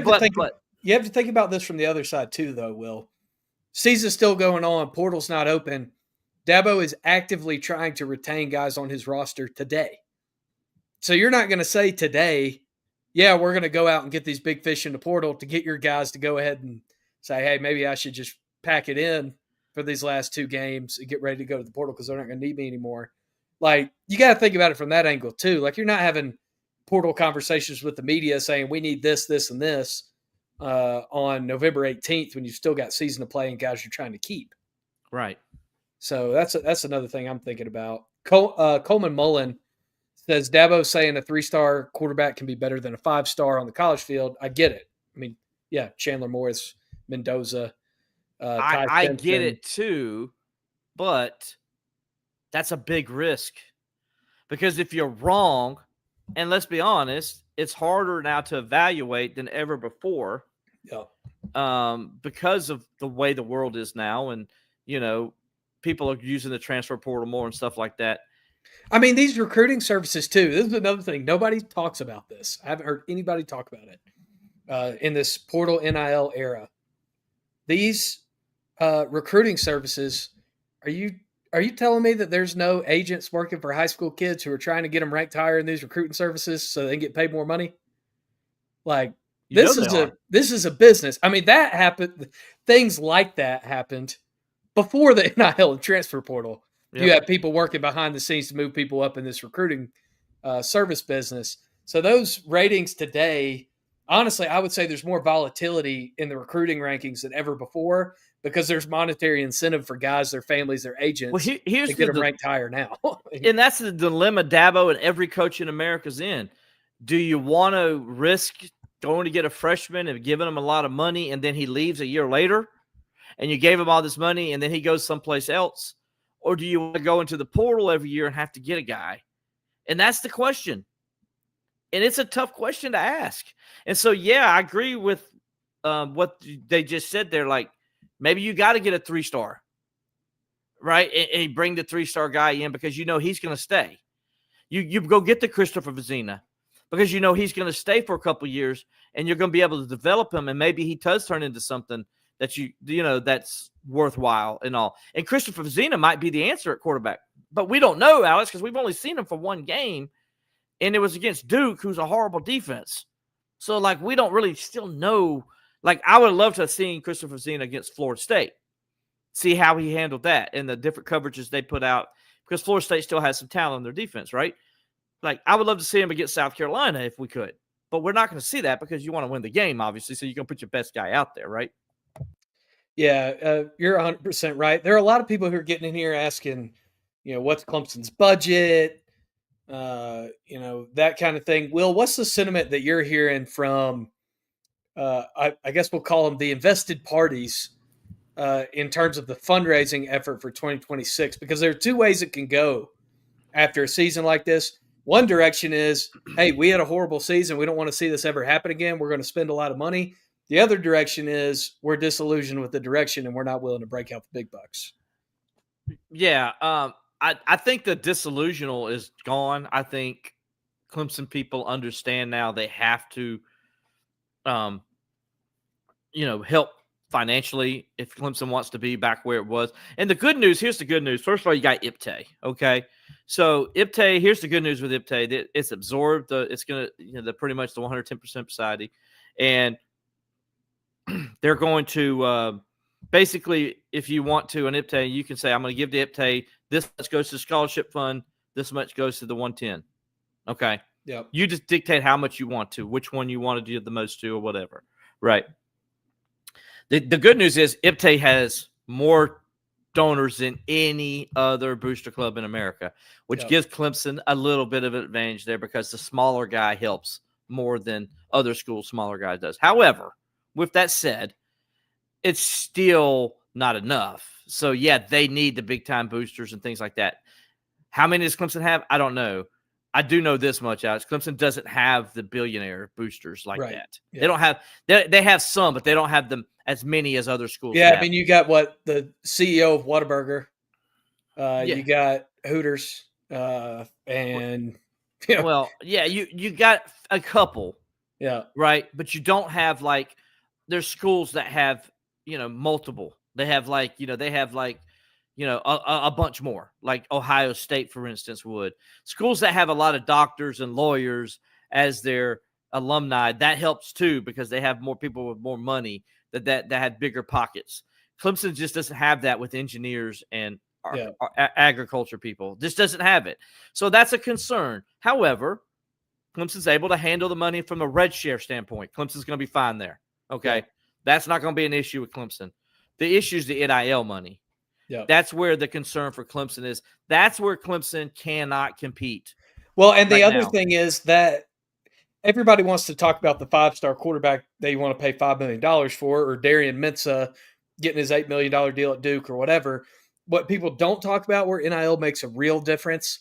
have to think about this from the other side too, though. Will, season's still going on, portal's not open. Dabo is actively trying to retain guys on his roster today. So you're not going to say today, yeah, we're going to go out and get these big fish in the portal to get your guys to go ahead and say, hey, maybe I should just pack it in for these last two games and get ready to go to the portal because they're not going to need me anymore. Like, you got to think about it from that angle too. Like, you're not having portal conversations with the media saying we need this, this, and this on November 18th when you've still got season to play and guys you're trying to keep. Right. So that's another thing I'm thinking about. Coleman Mullen says Dabo saying a 3-star quarterback can be better than a 5-star on the college field. I get it. I mean, yeah, Chandler Morris, Mendoza. I get it too, but that's a big risk because if you're wrong, and let's be honest, it's harder now to evaluate than ever before. Yeah. Because of the way the world is now, and people are using the transfer portal more and stuff like that. I mean, these recruiting services too. This is another thing. Nobody talks about this. I haven't heard anybody talk about it in this portal NIL era. These recruiting services, are you telling me that there's no agents working for high school kids who are trying to get them ranked higher in these recruiting services so they can get paid more money? Like You this know is they are. this is a business. I mean, that happened. Things like that happened before the NIL and transfer portal. You Yep. have people working behind the scenes to move people up in this recruiting service business. So those ratings today, honestly, I would say there's more volatility in the recruiting rankings than ever before because there's monetary incentive for guys, their families, their agents Well, here's to get them the ranked higher now. and that's the dilemma Dabo and every coach in America's in. Do you want to risk going to get a freshman and giving him a lot of money, and then he leaves a year later, and you gave him all this money, and then he goes someplace else? Or do you want to go into the portal every year and have to get a guy? And that's the question. And it's a tough question to ask. And so, yeah, I agree with what they just said there. Like, maybe you got to get a 3-star, right? And bring the 3-star guy in because you know he's going to stay. You go get the Christopher Vizina because you know he's going to stay for a couple of years and you're going to be able to develop him, and maybe he does turn into something that you know that's worthwhile and all. And Christopher Vizina might be the answer at quarterback, but we don't know, Alex, because we've only seen him for one game, and it was against Duke, who's a horrible defense. So, like, we don't really still know. Like, I would love to have seen Christopher Vizina against Florida State, see how he handled that and the different coverages they put out, because Florida State still has some talent in their defense, right? Like, I would love to see him against South Carolina if we could, but we're not going to see that because you want to win the game, obviously. So you're going to put your best guy out there, right? Yeah, you're 100% right. There are a lot of people who are getting in here asking, what's Clemson's budget, that kind of thing. Will, what's the sentiment that you're hearing from, I guess we'll call them the invested parties in terms of the fundraising effort for 2026? Because there are two ways it can go after a season like this. One direction is, hey, we had a horrible season. We don't want to see this ever happen again. We're going to spend a lot of money. The other direction is we're disillusioned with the direction and we're not willing to break out the big bucks. Yeah. I think the disillusional is gone. I think Clemson people understand now they have to, help financially if Clemson wants to be back where it was. And the good news, here's the good news. First of all, you got IPTAY, okay? So IPTAY, here's the good news with IPTAY. It's absorbed. It's going to, they're pretty much the 110% society. And they're going to basically, if you want to, an IPTAY, you can say, I'm going to give the IPTAY, this much goes to the scholarship fund, this much goes to the 110. Okay? Yep. You just dictate how much you want to, which one you want to do the most to or whatever. Right. The good news is IPTAY has more donors than any other booster club in America, which gives Clemson a little bit of an advantage there because the smaller guy helps more than other schools' smaller guy does. However, with that said, it's still not enough. So, yeah, they need the big-time boosters and things like that. How many does Clemson have? I don't know. I do know this much, Alex. Clemson doesn't have the billionaire boosters like that. Yeah. They don't have they have some, but they don't have them as many as other schools have. I mean, you got the CEO of Whataburger. You got Hooters, and well, yeah, you got a couple. Yeah. Right. But you don't have there's schools that have, multiple. They have a bunch more, like Ohio State, for instance, would. Schools that have a lot of doctors and lawyers as their alumni, that helps too because they have more people with more money that have bigger pockets. Clemson just doesn't have that with engineers and agriculture people. Just doesn't have it. So that's a concern. However, Clemson's able to handle the money from a red share standpoint. Clemson's going to be fine there. Okay. Yeah. That's not going to be an issue with Clemson. The issue is the NIL money. Yeah. That's where the concern for Clemson is. That's where Clemson cannot compete. Well, and the other thing is that everybody wants to talk about the 5-star quarterback they want to pay $5 million for, or Darian Mensah getting his $8 million deal at Duke or whatever. What people don't talk about where NIL makes a real difference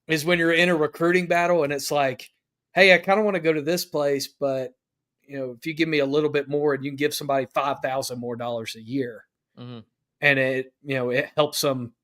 is when you're in a recruiting battle and it's like, hey, I kind of want to go to this place, but if you give me a little bit more and you can give somebody $5,000 more a year, and it helps them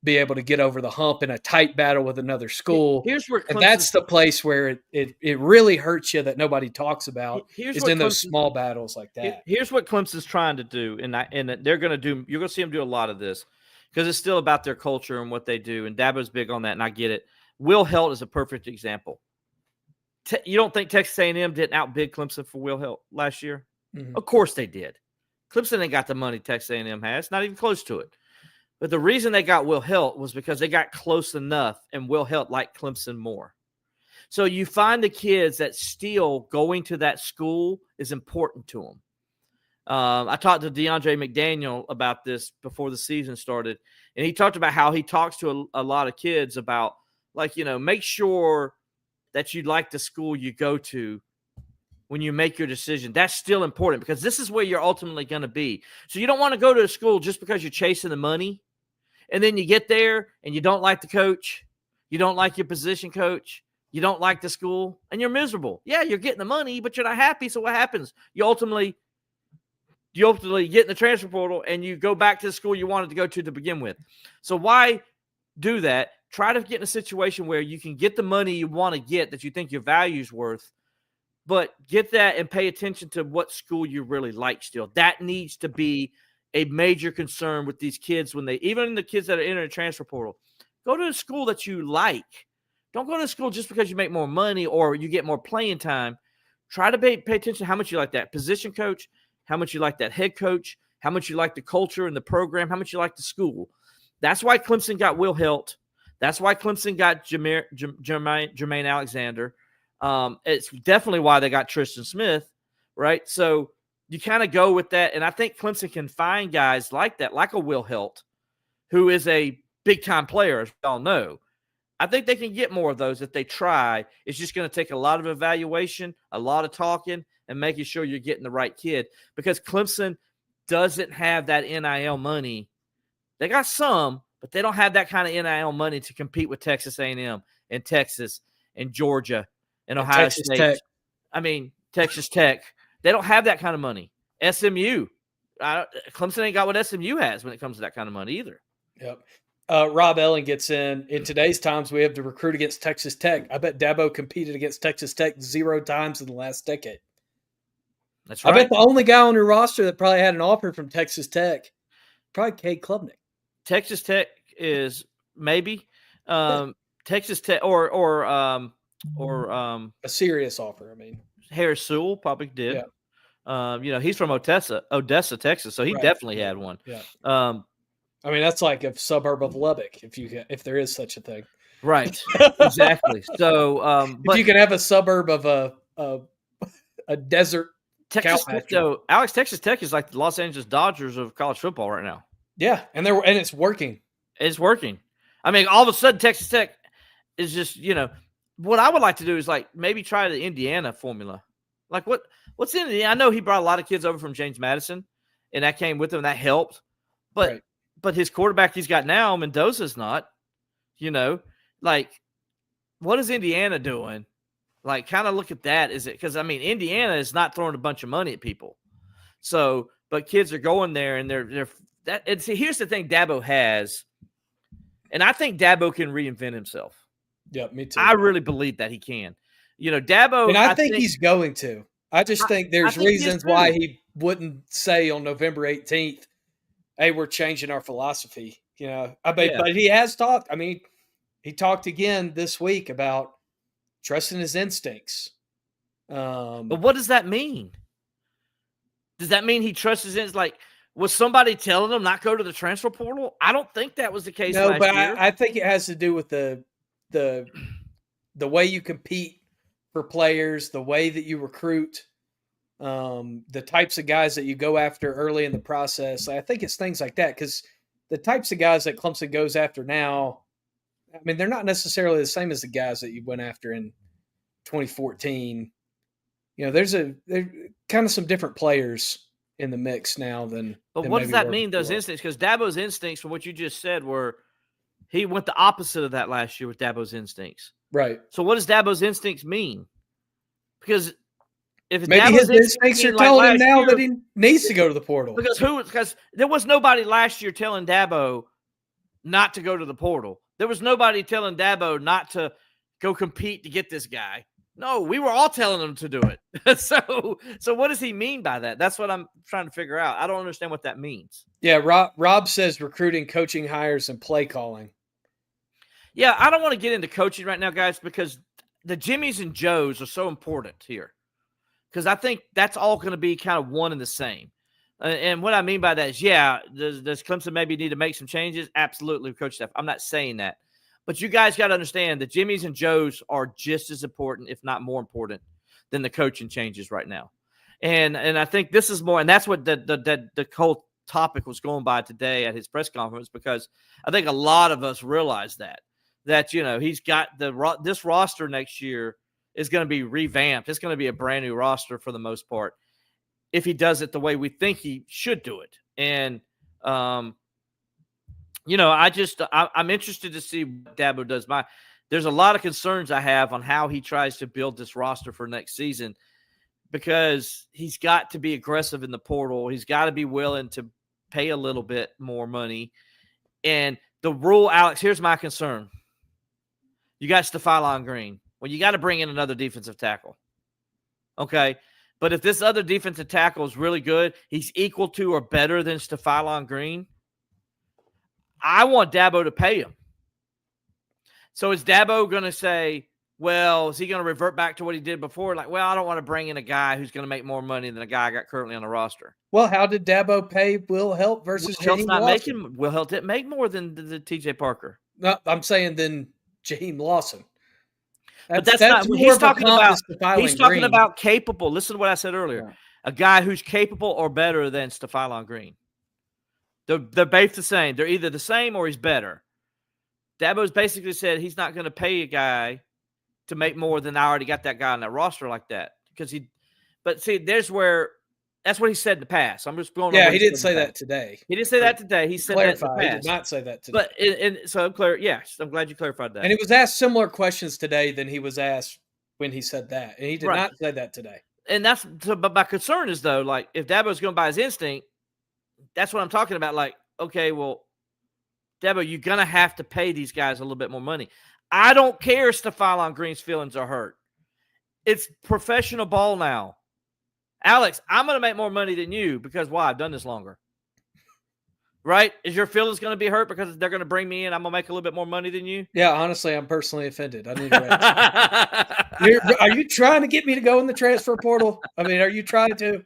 be able to get over the hump in a tight battle with another school. Here's where and that's the place where it really hurts you that nobody talks about is in those small battles like that. Here's what Clemson's trying to do, and they're going to do. You're going to see them do a lot of this because it's still about their culture and what they do. And Dabo's big on that, and I get it. Will Helt is a perfect example. you don't think Texas A&M didn't outbid Clemson for Will Hill last year? Mhm. Of course they did. Clemson ain't got the money Texas A&M has, not even close to it. But the reason they got Will Hilt was because they got close enough, and Will Hilt liked Clemson more. So you find the kids that still going to that school is important to them. I talked to DeAndre McDaniel about this before the season started, and he talked about how he talks to a lot of kids about, like, make sure that you like the school you go to when you make your decision. That's still important because this is where you're ultimately going to be. So you don't want to go to a school just because you're chasing the money, and then you get there and you don't like the coach, you don't like your position coach, you don't like the school, and you're miserable. Yeah, you're getting the money, but you're not happy. So what happens? You ultimately get in the transfer portal and you go back to the school you wanted to go to begin with. So why do that? Try to get in a situation where you can get the money you want to get that you think your value's worth, but get that and pay attention to what school you really like still. That needs to be a major concern with these kids even the kids that are entering the transfer portal. Go to a school that you like. Don't go to school just because you make more money or you get more playing time. Try to pay attention to how much you like that position coach, how much you like that head coach, how much you like the culture and the program, how much you like the school. That's why Clemson got Will Hilt. That's why Clemson got Jermaine Alexander. It's definitely why they got Tristan Smith, right? So you kind of go with that, and I think Clemson can find guys like that, like a Will Hilt, who is a big-time player, as we all know. I think they can get more of those if they try. It's just going to take a lot of evaluation, a lot of talking, and making sure you're getting the right kid, because Clemson doesn't have that NIL money. They got some, but they don't have that kind of NIL money to compete with Texas A&M and Texas and Georgia and Ohio Texas State. Tech. I mean, Texas Tech. They don't have that kind of money. SMU. Clemson ain't got what SMU has when it comes to that kind of money either. Yep. Rob Ellen gets in today's times, we have to recruit against Texas Tech. I bet Dabo competed against Texas Tech 0 times in the last decade. That's right. I bet the only guy on your roster that probably had an offer from Texas Tech, probably Cade Klubnik. Texas Tech is maybe Texas Tech or a serious offer. I mean, Harris Sewell probably did. Yeah. He's from Odessa, Texas, so he definitely had one. Yeah. I mean, that's like a suburb of Lubbock, if there is such a thing. Right. Exactly. So, if you can have a suburb of a desert Texas Tech, though, Alex, Texas Tech is like the Los Angeles Dodgers of college football right now. Yeah, and it's working. It's working. I mean, all of a sudden, Texas Tech is just, what I would like to do is like maybe try the Indiana formula. Like what's in Indiana? I know he brought a lot of kids over from James Madison, and that came with him, and that helped. But his quarterback he's got now, Mendoza's not. Like, what is Indiana doing? Like, kind of look at that. Is it because Indiana is not throwing a bunch of money at people. So, but kids are going there, and they're that. And see, here's the thing: Dabo has, and I think Dabo can reinvent himself. Yeah, me too. I really believe that he can. Dabo, and I think he's going to. I just think there's reasons why he wouldn't say on November 18th, "Hey, we're changing our philosophy." But he has talked. I mean, he talked again this week about trusting his instincts. But what does that mean? Does that mean he trusts his instincts? Like, was somebody telling him not go to the transfer portal? I don't think that was the case. No, last but year. I think it has to do with the way you compete for players, the way that you recruit, the types of guys that you go after early in the process. I think it's things like that, because the types of guys that Clemson goes after now, I mean, they're not necessarily the same as the guys that you went after in 2014. There's kind of some different players in the mix now than. But what does that mean, those instincts? Because Dabo's instincts, from what you just said, he went the opposite of that last year with Dabo's instincts. Right. So what does Dabo's instincts mean? Because if maybe Dabo's his instincts are telling him now that he needs to go to the portal. Because there was nobody last year telling Dabo not to go to the portal. There was nobody telling Dabo not to go compete to get this guy. No, we were all telling him to do it. So what does he mean by that? That's what I'm trying to figure out. I don't understand what that means. Yeah, Rob says recruiting, coaching hires, and play calling. Yeah, I don't want to get into coaching right now, guys, because the Jimmies and Joes are so important here because I think that's all going to be kind of one and the same. And what I mean by that is, yeah, does Clemson maybe need to make some changes? Absolutely, coach staff. I'm not saying that. But you guys got to understand the Jimmies and Joes are just as important, if not more important, than the coaching changes right now. And I think this is more, and that's what the whole topic was going by today at his press conference, because I think a lot of us realize that he's got this roster next year is going to be revamped. It's going to be a brand new roster for the most part if he does it the way we think he should do it. And I'm interested to see what Dabo does. There's a lot of concerns I have on how he tries to build this roster for next season, because he's got to be aggressive in the portal. He's got to be willing to pay a little bit more money. And the rule, Alex, here's my concern. You got Stephylon Green. Well, you got to bring in another defensive tackle. Okay. But if this other defensive tackle is really good, he's equal to or better than Stephylon Green, I want Dabo to pay him. So is Dabo going to say, well, is he going to revert back to what he did before? Like, well, I don't want to bring in a guy who's going to make more money than a guy I got currently on the roster. Well, how did Dabo pay Will Help versus Will Help's Jaheim not Lawson? making Will Help didn't make more than the TJ Parker. No, I'm saying than Jaheim Lawson. But that's not what more he's of a talking comp about. to Stephylon He's talking Green. about capable. Listen to what I said earlier. Yeah. A guy who's capable or better than Stephylon Green. They're both the same. They're either the same or he's better. Dabo's basically said he's not going to pay a guy to make more than I already got that guy on that roster like that. But see, that's what he said in the past. I'm just going. Yeah, he didn't say that today. He didn't say that today. He said Clarify. that in the He past. did not say that today. So I'm clear. Yes, I'm glad you clarified that. And he was asked similar questions today than he was asked when he said that. And he did not say that today. And but my concern is, though, like, if Dabo's going by his instinct, that's what I'm talking about. Like, okay, well, Dabo, you're going to have to pay these guys a little bit more money. I don't care if Stephylon Green's feelings are hurt. It's professional ball now. Alex, I'm going to make more money than you because, why? I've done this longer. Right? Is your feelings going to be hurt because they're going to bring me in? I'm going to make a little bit more money than you? Yeah, honestly, I'm personally offended. I need to Are you trying to get me to go in the transfer portal? I mean, are you trying to?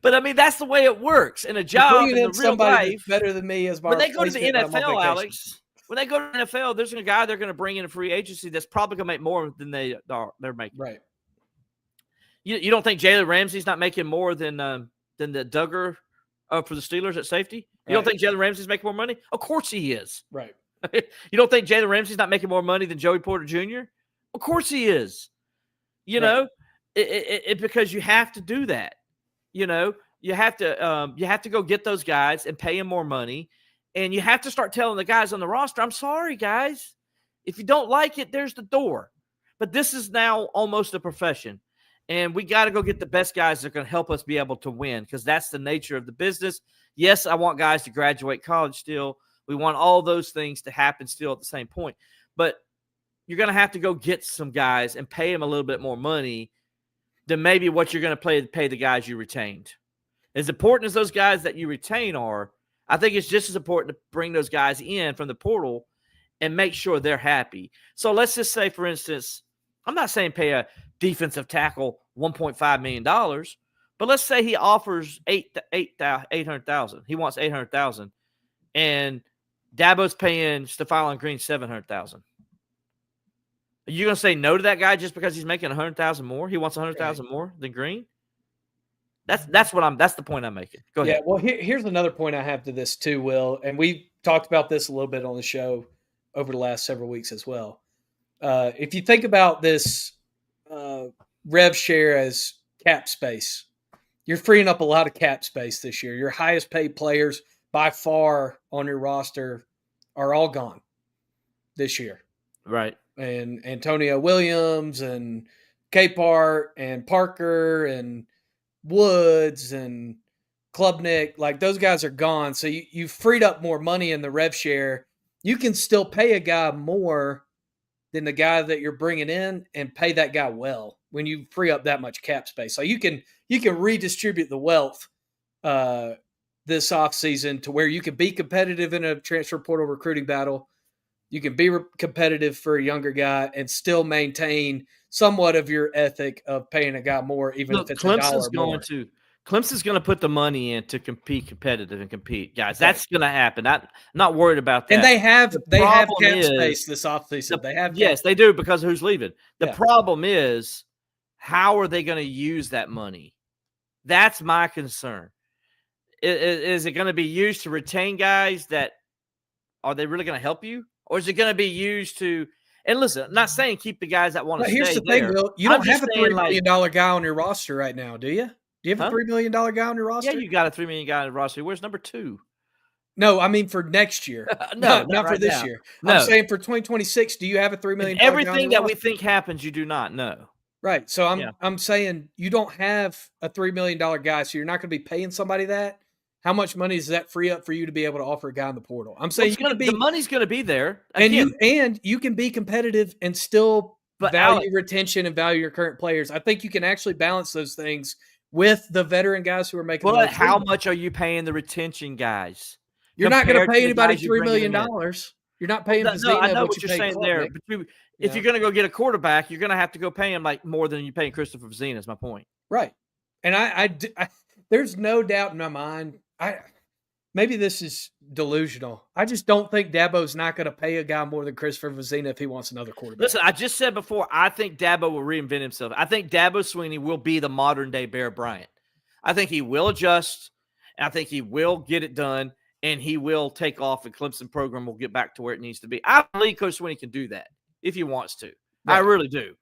But I mean, that's the way it works in a job in the real life. Better than me as my when they go to the replacement when I'm on NFL, vacation. Alex, when they go to the NFL, there's a guy they're going to bring in a free agency that's probably going to make more than they're making. Right. You don't think Jalen Ramsey's not making more than the Duggar for the Steelers at safety? You don't think Jalen Ramsey's making more money? Of course he is. Right. You don't think Jalen Ramsey's not making more money than Joey Porter Jr.? Of course he is. You know, because you have to do that. You know, you have to go get those guys and pay them more money, and you have to start telling the guys on the roster, "I'm sorry, guys, if you don't like it, there's the door." But this is now almost a profession, and we got to go get the best guys that are going to help us be able to win, because that's the nature of the business. Yes, I want guys to graduate college still. We want all those things to happen still at the same point, but you're going to have to go get some guys and pay them a little bit more money than maybe what you're going to pay the guys you retained. As important as those guys that you retain are, I think it's just as important to bring those guys in from the portal and make sure they're happy. So let's just say, for instance, I'm not saying pay a defensive tackle $1.5 million, but let's say he offers $800,000. He wants $800,000, and Dabo's paying Stephylon Green $700,000. Are you going to say no to that guy just because he's making $100,000 more? He wants $100,000 more than Green? That's the point I'm making. Go ahead. Yeah, well, here's another point I have to this too, Will, and we talked about this a little bit on the show over the last several weeks as well. If you think about this rev share as cap space, you're freeing up a lot of cap space this year. Your highest paid players by far on your roster are all gone this year. Right. And Antonio Williams and Capehart and Parker and Woods and Klubnik, like those guys are gone. So you freed up more money in the rev share. You can still pay a guy more than the guy that you're bringing in and pay that guy well when you free up that much cap space. So you can redistribute the wealth this offseason to where you can be competitive in a transfer portal recruiting battle, You can be competitive for a younger guy and still maintain somewhat of your ethic of paying a guy more, even Look, if it's $1 more. Clemson's going to put the money in to compete competitive and compete, guys. Right. That's going to happen. I'm not worried about that. And they have The cap problem space this offseason. They have yes, they do because of who's leaving. The Yeah. problem is, how are they going to use that money? That's my concern. Is it going to be used to retain guys that are they really going to help you, or is it going to be used to? And listen, I'm not saying keep the guys that want to But stay. here's the there. thing, Will. You I'm don't just have a saying, $3 million guy on your roster right now, do you? Do you have a $3 million guy on your roster? Yeah, you got a $3 million guy on the roster. Where's number 2? No, I mean for next year. No, not for right this now. year. No. I'm saying for 2026, do you have a $3 million guy on Everything your that roster? we think happens, you do not know. Right. So Yeah. I'm saying you don't have a $3 million guy, so you're not going to be paying somebody that. How much money does that free up for you to be able to offer a guy in the portal? I'm saying the money's going to be there, and you can be competitive and still value Alex, retention and value your current players. I think you can actually balance those things with the veteran guys who are making. But how much are you paying the retention guys? You're not going to pay the anybody guys you $3 bring million. You're not paying No, I know Vizina what you're saying there. But if you're going to go get a quarterback, you're going to have to go pay him like more than you're paying Christopher Vizina. Is my point. Right. And I there's no doubt in my mind. Maybe this is delusional. I just don't think Dabo's not going to pay a guy more than Christopher Vizina if he wants another quarterback. Listen, I just said before, I think Dabo will reinvent himself. I think Dabo Swinney will be the modern-day Bear Bryant. I think he will adjust. I think he will get it done, and he will take off, and Clemson program will get back to where it needs to be. I believe Coach Swinney can do that if he wants to. Right. I really do.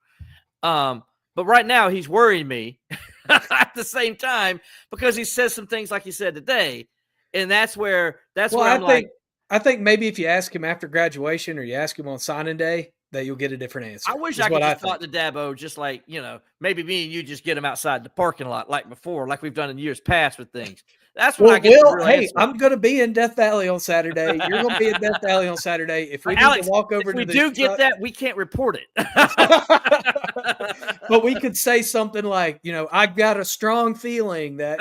But right now, he's worrying me at the same time because he says some things like he said today. And that's where I think maybe if you ask him after graduation or you ask him on signing day, that you'll get a different answer. I wish I could just talk to Dabo, just like, maybe me and you just get him outside the parking lot like before, like we've done in years past with things. That's what I get. Hey, I'm going to be in Death Valley on Saturday. You're going to be in Death Valley on Saturday. If we need to walk over to this truck, get that, we can't report it. But we could say something like, I got a strong feeling that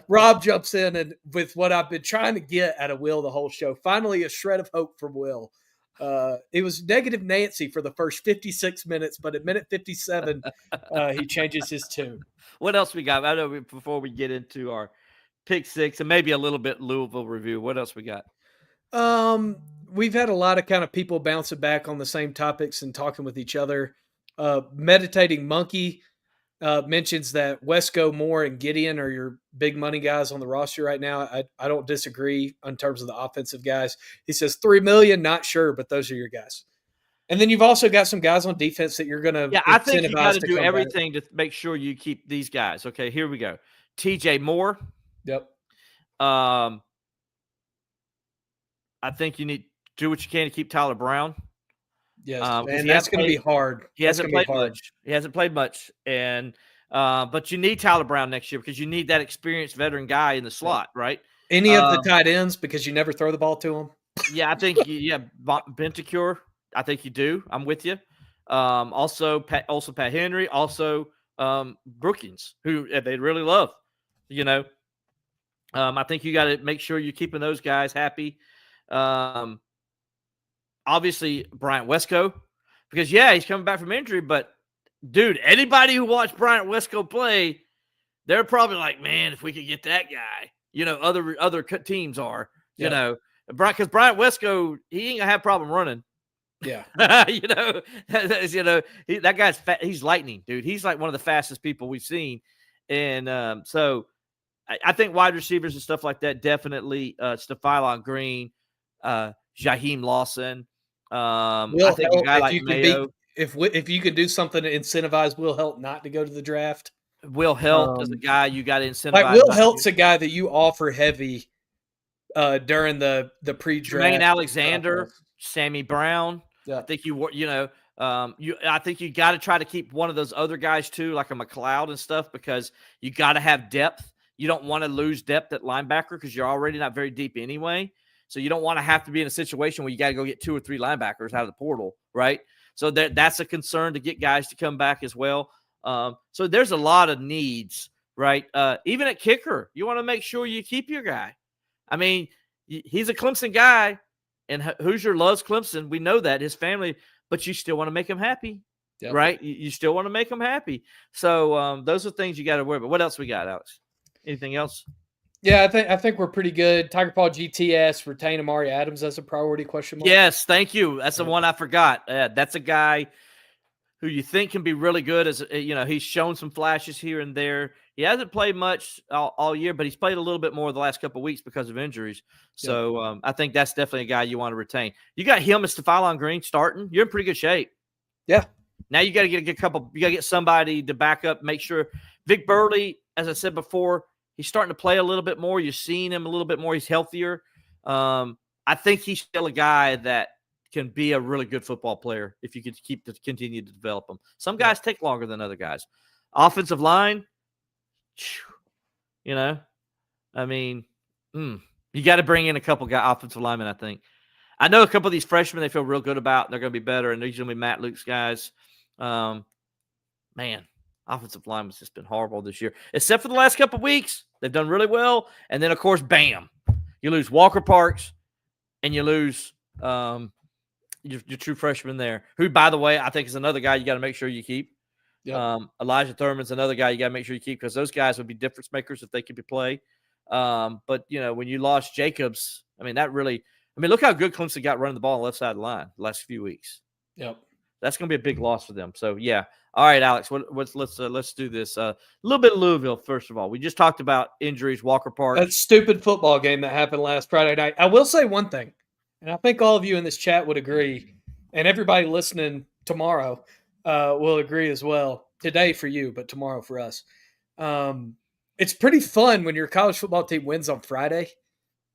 Rob jumps in and with what I've been trying to get out of Will the whole show. Finally, a shred of hope from Will. It was negative Nancy for the first 56 minutes, but at minute 57, he changes his tune. What else we got? I know before we get into our pick six and maybe a little bit Louisville review, what else we got? We've had a lot of kind of people bouncing back on the same topics and talking with each other. Meditating Monkey mentions that Wesco, Moore, and Gideon are your big money guys on the roster right now. I don't disagree in terms of the offensive guys. He says $3 million, not sure, but those are your guys. And then you've also got some guys on defense that you're going to I think you got to do everything to make sure you keep these guys. Okay, here we go. TJ Moore. Yep. I think you need to do what you can to keep Tyler Brown. Yes, and that's going to be hard. He hasn't played much. He hasn't played much, and but you need Tyler Brown next year because you need that experienced veteran guy in the slot, right? Any of the tight ends because you never throw the ball to them. Yeah, I think Bentacure. I think you do. I'm with you. Also Pat Henry, also Brookings, who they really love. I think you got to make sure you're keeping those guys happy. Obviously Bryant Wesco, because he's coming back from injury, but dude, anybody who watched Bryant Wesco play, they're probably like, man, if we could get that guy, other teams are, because Bryant Wesco, he ain't gonna have a problem running. Yeah. that guy's fat. He's lightning, dude. He's like one of the fastest people we've seen. And so I think wide receivers and stuff like that, definitely Stephylon Green, Jaheim Lawson. I think a guy like Mayo. If you could do something to incentivize Will Helt not to go to the draft. Will Helt is a guy you got to incentivize. Like Will Helt's a guy that you offer heavy during the pre-draft. Tremaine Alexander, Sammy Brown. Yeah. I think I think you got to try to keep one of those other guys too, like a McLeod and stuff, because you got to have depth. You don't want to lose depth at linebacker because you're already not very deep anyway. So you don't want to have to be in a situation where you got to go get 2 or 3 linebackers out of the portal, right? So that's a concern to get guys to come back as well. So there's a lot of needs, right? Even at kicker, you want to make sure you keep your guy. I mean, he's a Clemson guy. And Hoosier loves Clemson. We know that, his family, but you still want to make him happy, right? You still want to make him happy. So those are things you got to worry about. What else we got, Alex? Anything else? Yeah, I think we're pretty good. Tiger Paw GTS, retain Amari Adams as a priority, question mark? Yes, thank you. That's the one I forgot. That's a guy who you think can be really good. As he's shown some flashes here and there. He hasn't played much all year, but he's played a little bit more the last couple of weeks because of injuries. So I think that's definitely a guy you want to retain. You got him and Stephylon Green starting. You're in pretty good shape. Yeah. Now you got to get a couple. You got to get somebody to back up. Make sure Vic Burley, as I said before, he's starting to play a little bit more. You're seeing him a little bit more. He's healthier. I think he's still a guy that can be a really good football player if you could continue to develop him. Some guys take longer than other guys. Offensive line, you got to bring in a couple offensive linemen, I think. I know a couple of these freshmen they feel real good about. They're going to be better, and they're going to be Matt Luke's guys. Man, offensive line has just been horrible this year, except for the last couple of weeks. They've done really well. And then, of course, bam, you lose Walker Parks and you lose your true freshman there, who, by the way, I think is another guy you got to make sure you keep. Yep. Elijah Thurman's another guy you got to make sure you keep because those guys would be difference makers if they could play. But, when you lost Jacobs, look how good Clemson got running the ball on the left side of the line the last few weeks. Yep. That's going to be a big loss for them. So, yeah. All right, Alex, let's do this. A little bit of Louisville, first of all. We just talked about injuries, Walker Park. That stupid football game that happened last Friday night. I will say one thing, and I think all of you in this chat would agree, and everybody listening tomorrow will agree as well. Today for you, but tomorrow for us. It's pretty fun when your college football team wins on Friday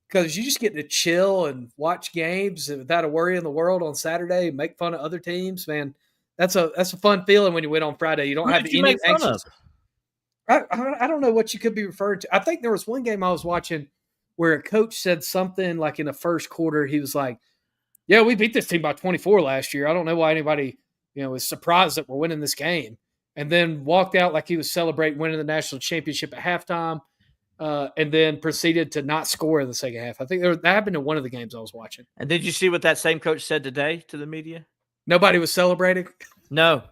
because you just get to chill and watch games without a worry in the world on Saturday, make fun of other teams, man. That's a fun feeling when you win on Friday. You don't have any anxious. I don't know what you could be referring to. I think there was one game I was watching where a coach said something like in the first quarter. He was like, "Yeah, we beat this team by 24 last year. I don't know why anybody is surprised that we're winning this game." And then walked out like he was celebrating winning the national championship at halftime, and then proceeded to not score in the second half. I think that happened in one of the games I was watching. And did you see what that same coach said today to the media? Nobody was celebrating. No.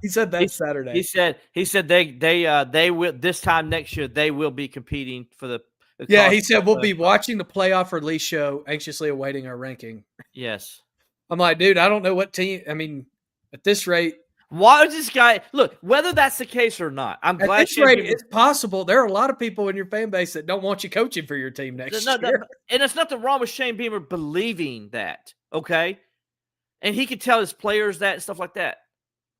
He said that Saturday. He said they will this time next year they will be competing for the. Yeah, he said we'll be watching the playoff release show, anxiously awaiting our ranking. Yes. I'm like, dude, I don't know what team. At this rate. Why is this guy look? Whether that's the case or not, I'm glad. At this rate, it's possible. There are a lot of people in your fan base that don't want you coaching for your team next year. And it's nothing wrong with Shane Beamer believing that. Okay. And he could tell his players that and stuff like that.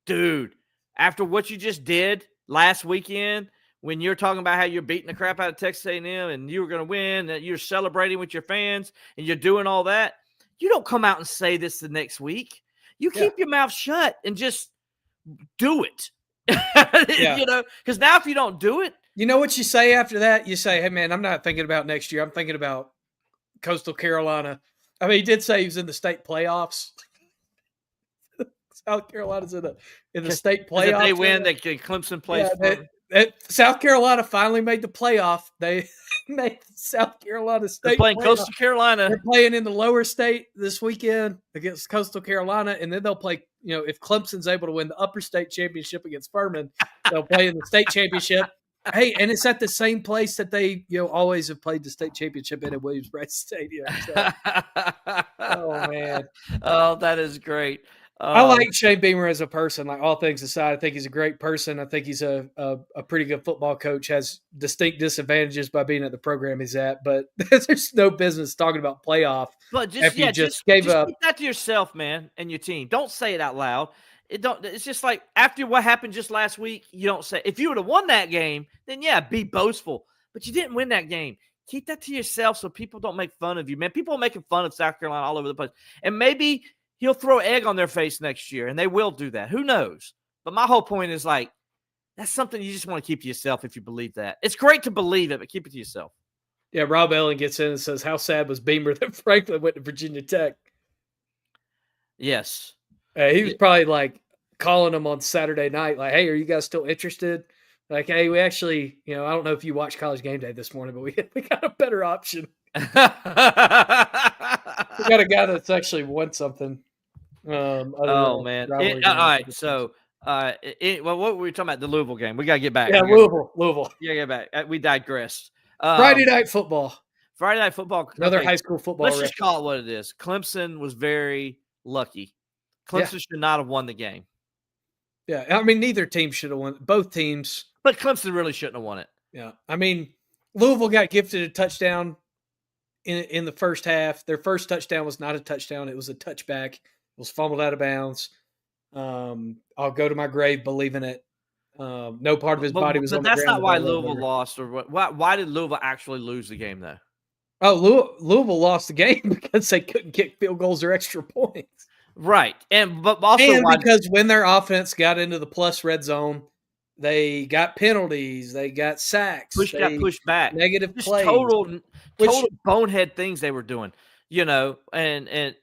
Dude, after what you just did last weekend, when you're talking about how you're beating the crap out of Texas A&M and you were going to win, that you're celebrating with your fans and you're doing all that, you don't come out and say this the next week. You keep your mouth shut and just do it. Because now if you don't do it. You know what you say after that? You say, hey, man, I'm not thinking about next year. I'm thinking about Coastal Carolina. He did say he was in the state playoffs. South Carolina's in the state playoffs. If they win, Clemson plays. South Carolina finally made the playoff. They made South Carolina State. They're playing Coastal Carolina. They're playing in the lower state this weekend against Coastal Carolina, and then they'll play. If Clemson's able to win the upper state championship against Furman, they'll play in the state championship. Hey, and it's at the same place that they always have played the state championship at Williams-Brice Stadium. So. Oh man! Oh, that is great. I like Shane Beamer as a person. Like all things aside, I think he's a great person. I think he's a pretty good football coach. Has distinct disadvantages by being at the program he's at, but there's no business talking about playoff. But just gave up. Keep that to yourself, man, and your team. Don't say it out loud. It's just like after what happened just last week, you don't say. If you would have won that game, then yeah, be boastful. But you didn't win that game. Keep that to yourself so people don't make fun of you, man. People are making fun of South Carolina all over the place, and maybe he'll throw egg on their face next year, and they will do that. Who knows? But my whole point is like that's something you just want to keep to yourself if you believe that. It's great to believe it, but keep it to yourself. Yeah, Rob Ellen gets in and says, how sad was Beamer that Franklin went to Virginia Tech? Yes. He was probably like calling them on Saturday night, like, hey, are you guys still interested? Like, hey, we actually, I don't know if you watched College Game Day this morning, but we got a better option. We got a guy that's actually won something. Other Oh than man! rivalry All games. right, so well, what were we talking about? The Louisville game. We gotta get back. Yeah, We gotta, Louisville. yeah, get back. We digressed. Friday night football. Friday night football. Another Okay, high school football. let's just record. call it what it is. Clemson was very lucky. Clemson should not have won the game. Yeah, I mean, neither team should have won. Both teams. But Clemson really shouldn't have won it. Yeah, I mean, Louisville got gifted a touchdown in the first half. Their first touchdown was not a touchdown; it was a touchback. It was fumbled out of bounds. I'll go to my grave believing it. No part of his body was on the ground. But that's not why Louisville lost, or what? Why did Louisville actually lose the game, though? Oh, Louisville lost the game because they couldn't kick field goals or extra points. Right, but also because when their offense got into the plus red zone, they got penalties, they got sacks, got pushed back, negative just plays, total bonehead things they were doing, and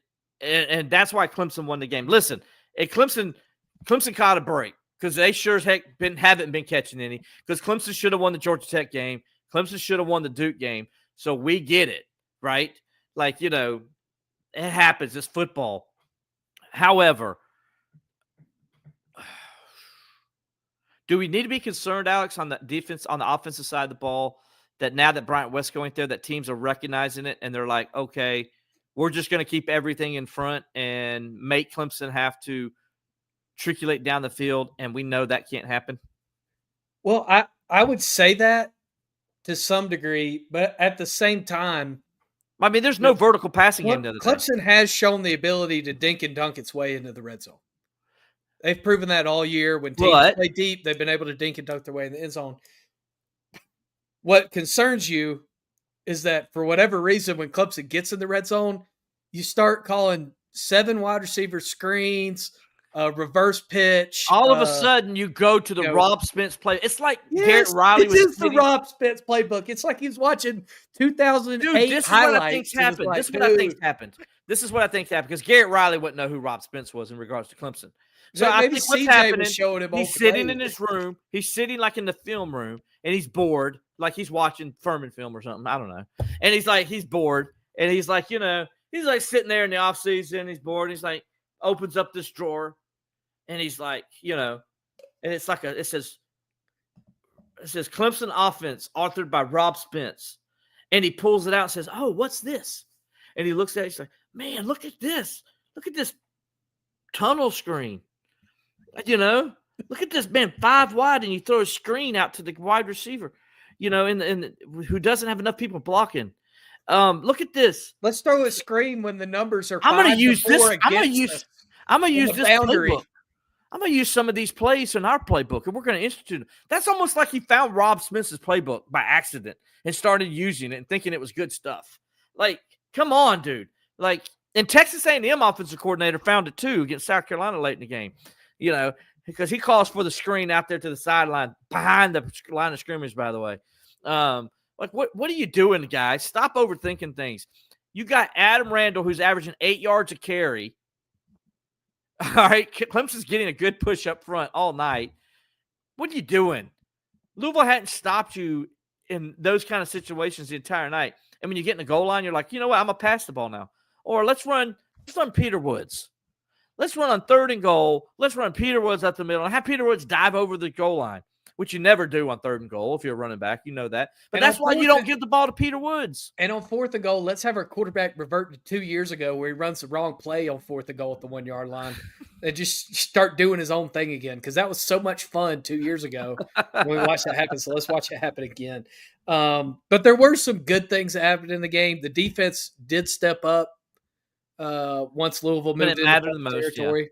that's why Clemson won the game. Listen, Clemson caught a break because they sure as heck haven't been catching any. Because Clemson should have won the Georgia Tech game, Clemson should have won the Duke game. So we get it, right? Like it happens. It's football. However, do we need to be concerned, Alex, on the defense, on the offensive side of the ball, that now that Bryant West going there, that teams are recognizing it and they're like, okay, we're just going to keep everything in front and make Clemson have to triculate down the field, and we know that can't happen? Well, I would say that to some degree, but at the same time, I mean, there's no vertical passing game. Clemson has shown the ability to dink and dunk its way into the red zone. They've proven that all year. When teams play deep, they've been able to dink and dunk their way in the end zone. What concerns you is that for whatever reason, when Clemson gets in the red zone, you start calling 7 wide receiver screens, reverse pitch. All of a sudden, you go to the Rob Spence play. It's like Garrett Riley was the Rob Spence playbook. It's like he's watching 2008 this highlights. This is what I think happened. This is what I think happened because Garrett Riley wouldn't know who Rob Spence was in regards to Clemson. So I think what's happening, he's sitting in his room. He's sitting like in the film room, and he's bored, like he's watching Furman film or something. I don't know. And he's bored, and he's like, he's like sitting there in the off season. He's bored. And he's like, opens up this drawer. And he's like, and it's like it says Clemson offense authored by Rob Spence. And he pulls it out and says, oh, what's this? And he looks at it. He's like, man, look at this. Look at this tunnel screen. Look at this, man, 5 wide, and you throw a screen out to the wide receiver, who doesn't have enough people blocking. Look at this. Let's throw a screen when the numbers are. I'm going to use this. I'm going to use this boundary. Playbook. I'm going to use some of these plays in our playbook, and we're going to institute them. That's almost like he found Rob Smith's playbook by accident and started using it and thinking it was good stuff. Like, come on, dude. Like, and Texas A&M offensive coordinator found it too against South Carolina late in the game, because he calls for the screen out there to the sideline behind the line of scrimmage, by the way. Like, what are you doing, guys? Stop overthinking things. You got Adam Randall, who's averaging 8 yards a carry. All right, Clemson's getting a good push up front all night. What are you doing? Louisville hadn't stopped you in those kind of situations the entire night. And when you get in the goal line, you're like, you know what? I'm going to pass the ball now. Or let's run Peter Woods. Let's run on 3rd and goal. Let's run Peter Woods up the middle and have Peter Woods dive over the goal line, which you never do on 3rd and goal if you're a running back. You know that. But that's why you don't give the ball to Peter Woods. And on 4th and goal, let's have our quarterback revert to 2 years ago where he runs the wrong play on 4th and goal at the 1 yard line and just start doing his own thing again, because that was so much fun 2 years ago when we watched that happen. So let's watch it happen again. But there were some good things that happened in the game. The defense did step up once Louisville moved into the territory.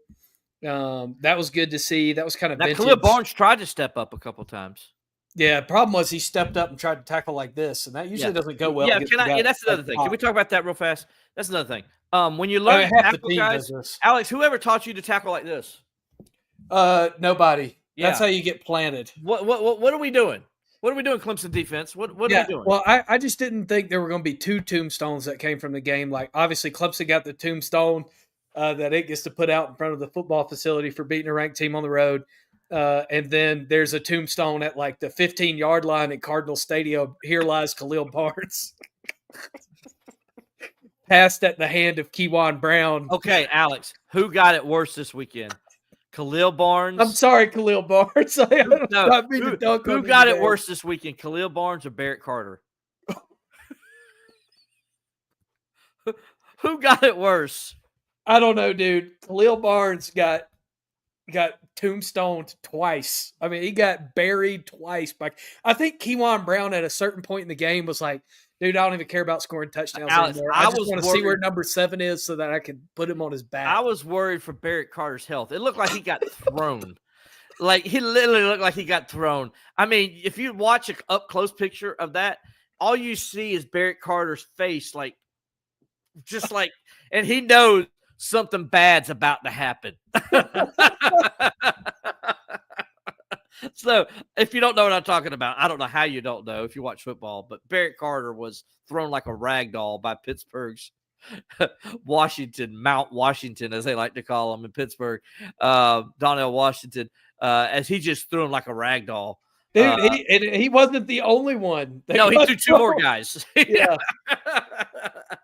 Yeah. That was good to see. That was kind of vintage. Khalil Barnes tried to step up a couple times. Yeah, problem was he stepped up and tried to tackle like this, and that usually doesn't go well. Yeah, that's another thing. Can we talk about that real fast? That's another thing. When you learn to tackle guys, Alex, whoever taught you to tackle like this? Nobody. Yeah. That's how you get planted. What are we doing? What are we doing, Clemson defense? What are we doing? Well, I just didn't think there were going to be 2 tombstones that came from the game. Like, obviously, Clemson got the tombstone that it gets to put out in front of the football facility for beating a ranked team on the road. And then there's a tombstone at like the 15-yard line at Cardinal Stadium. Here lies Khalil Barnes. passed at the hand of Kewan Brown. Okay, Alex, who got it worse this weekend? Khalil Barnes. I'm sorry, Khalil Barnes. I don't mean to dunk on Who you got it today. worse this weekend? Khalil Barnes or Barrett Carter? Who got it worse? I don't know, dude. Khalil Barnes got tombstoned twice. I mean, he got buried twice. I think Kewan Brown at a certain point in the game was like, dude, I don't even care about scoring touchdowns Alex, anymore. I I just was want to see where worried- number 7 is so that I can put him on his back. I was worried for Barrett Carter's health. It looked like he got thrown. Like, he literally looked like he got thrown. I mean, if you watch an up-close picture of that, all you see is Barrett Carter's face, like, just like, and he knows something bad's about to happen. So, if you don't know what I'm talking about, I don't know how you don't know if you watch football, but Barrett Carter was thrown like a rag doll by Pittsburgh's Mount Washington, as they like to call him in Pittsburgh, Donnell Washington, as he just threw him like a rag doll. Dude, he wasn't the only one. No, he threw 2 more guys. Yeah.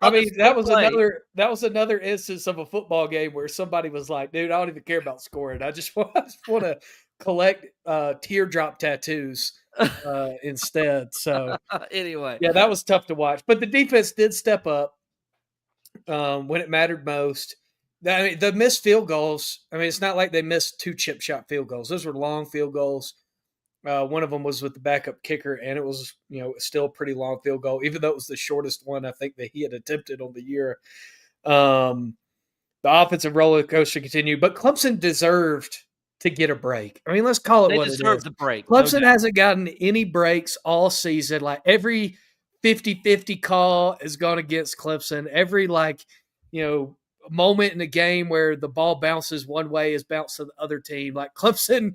I mean, that was another instance of a football game where somebody was like, dude, I don't even care about scoring. I just want to collect teardrop tattoos instead. So Anyway, yeah, that was tough to watch. But the defense did step up when it mattered most. I mean, the missed field goals. I mean, it's not like they missed 2 chip shot field goals. Those were long field goals. One of them was with the backup kicker, and it was, still a pretty long field goal, even though it was the shortest one I think that he had attempted on the year. The offensive roller coaster continued, but Clemson deserved to get a break. I mean, let's call it they what it is. deserved the break. Clemson no hasn't gotten any breaks all season. Like, every 50-50 call has gone against Clemson. Every, moment in the game where the ball bounces one way is bounced to the other team. Like, Clemson,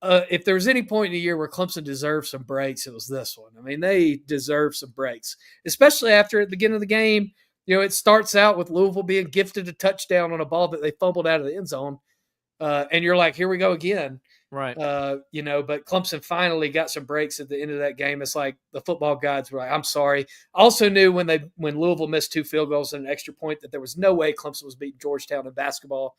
if there was any point in the year where Clemson deserved some breaks, it was this one. I mean, they deserve some breaks, especially after at the beginning of the game. It starts out with Louisville being gifted a touchdown on a ball that they fumbled out of the end zone. And you're like, here we go again. Right. But Clemson finally got some breaks at the end of that game. It's like the football gods were like, I'm sorry. I also knew when Louisville missed 2 field goals and an extra point that there was no way Clemson was beating Georgetown in basketball.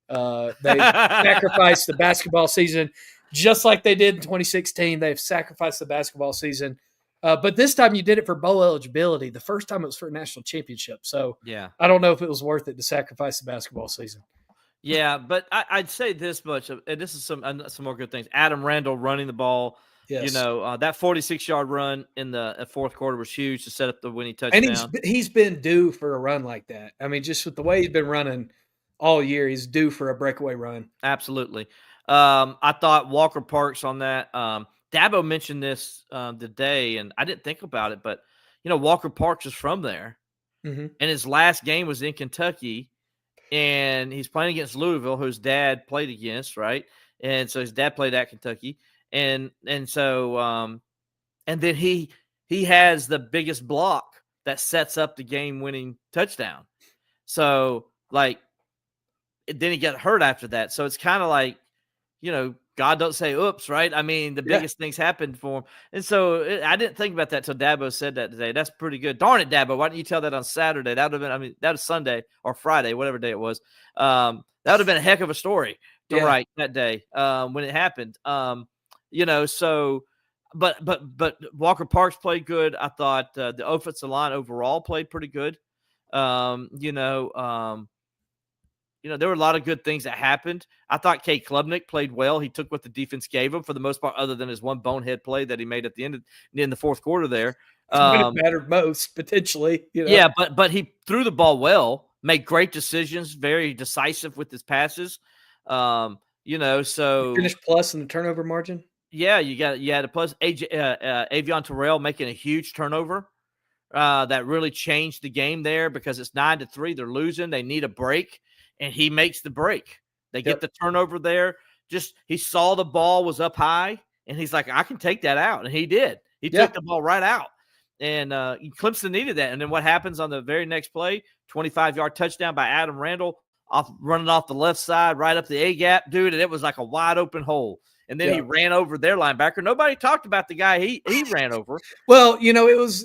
They sacrificed the basketball season just like they did in 2016. They've sacrificed the basketball season. But this time you did it for bowl eligibility. The first time it was for a national championship. So Yeah. I don't know if it was worth it to sacrifice the basketball season. Yeah, but I'd say this much, and this is some more good things. Adam Randall running the ball. Yes. That 46-yard run in the fourth quarter was huge to set up the winning touchdown. And he's been due for a run like that. I mean, just with the way he's been running all year, he's due for a breakaway run. Absolutely. I thought Walker Parks on that. Dabo mentioned this today, and I didn't think about it, but Walker Parks is from there, and his last game was in Kentucky, and he's playing against Louisville, whose dad played against, right? And so his dad played at Kentucky, and so and then he has the biggest block that sets up the game-winning touchdown. So then he got hurt after that. So it's kind of like, God don't say oops, right? I mean, the biggest things happened for him. And so I didn't think about that till Dabo said that today. That's pretty good. Darn it, Dabo. Why didn't you tell that on Saturday? That would have been, that was Sunday or Friday, whatever day it was. That would have been a heck of a story to write that day when it happened. So, but Walker Parks played good. I thought the offensive line overall played pretty good. There were a lot of good things that happened. I thought Kate Klubnik played well. He took what the defense gave him for the most part, other than his one bonehead play that he made at the end in the fourth quarter there. It mattered most, potentially. Yeah, but he threw the ball well, made great decisions, very decisive with his passes. So finished plus in the turnover margin. Yeah, you had a plus. Avion Terrell making a huge turnover that really changed the game there because it's 9-3. They're losing. They need a break. And he makes the break. They get the turnover there. He saw the ball was up high, and he's like, I can take that out. And he did. He took the ball right out. And Clemson needed that. And then what happens on the very next play? 25-yard touchdown by Adam Randall, running off the left side, right up the A-gap, dude. And it was like a wide open hole. And then he ran over their linebacker. Nobody talked about the guy he ran over. Well, it was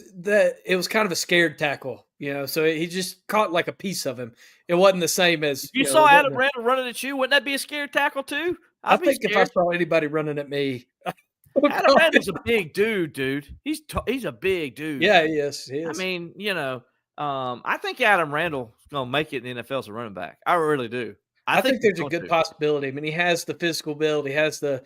kind of a scared tackle. So he just caught like a piece of him. It wasn't the same as If you it saw wasn't Adam Randall running at you, wouldn't that be a scary tackle too? I I'd be think if I scared. saw anybody running at me, I would Adam probably- Randall's a big dude. He's a big dude. yeah, he is. He I is. mean, I think Adam Randall's gonna make it in the NFL as a running back. I really do. I think he's there's a going good to. possibility. I mean, he has the physical build, he has the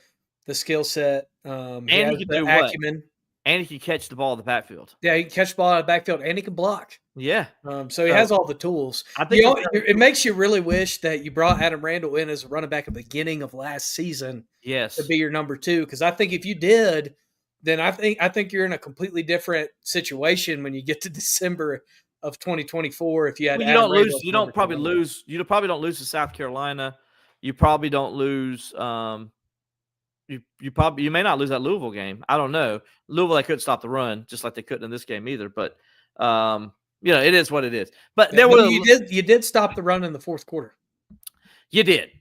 skill set, he And has he can the do what? acumen. And he can catch the ball in the backfield. Yeah, he can catch the ball out of the backfield, and he can block. Yeah. So he has all the tools. I think It makes you really wish that you brought Adam Randall in as a running back at the beginning of last season yes. to be your number 2, because I think if you did, then I think you're in a completely different situation when you get to December of 2024. If you had, Well, Adam Randall as you number don't probably 2. lose. You probably don't lose to South Carolina. You probably don't lose. You may not lose that Louisville game. I don't know. Louisville, they couldn't stop the run, just like they couldn't in this game either. But it is what it is. But you did stop the run in the fourth quarter. You did.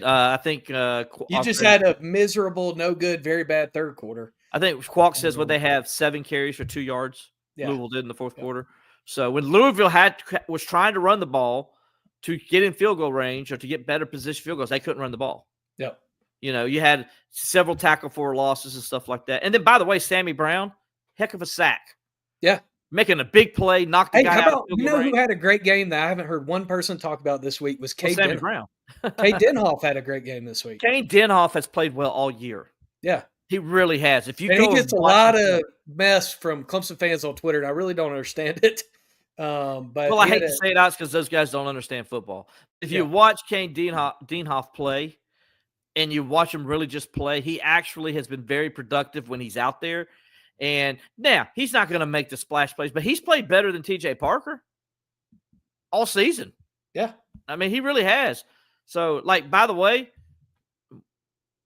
I think you just had a miserable, no good, very bad third quarter. I think Qualk says what they have 7 carries for 2 yards. Yeah. Louisville did in the fourth quarter. So when Louisville was trying to run the ball to get in field goal range or to get better position field goals, they couldn't run the ball. Yep. You had several tackle for losses and stuff like that. And then, by the way, Sammy Brown, heck of a sack. Yeah. Making a big play, knocked the guy out. Who had a great game that I haven't heard one person talk about this week was Cade Sammy Denhoff. Brown. Cade Denhoff had a great game this week. Kane Denhoff has played well all year. Yeah. He really has. He gets a lot of mess from Clemson fans on Twitter, and I really don't understand it. But I hate to say it out because those guys don't understand football. If you watch Kane Denhoff play and you watch him really just play, he actually has been very productive when he's out there. And now he's not going to make the splash plays, but he's played better than TJ Parker all season. Yeah. I mean, he really has. So, by the way,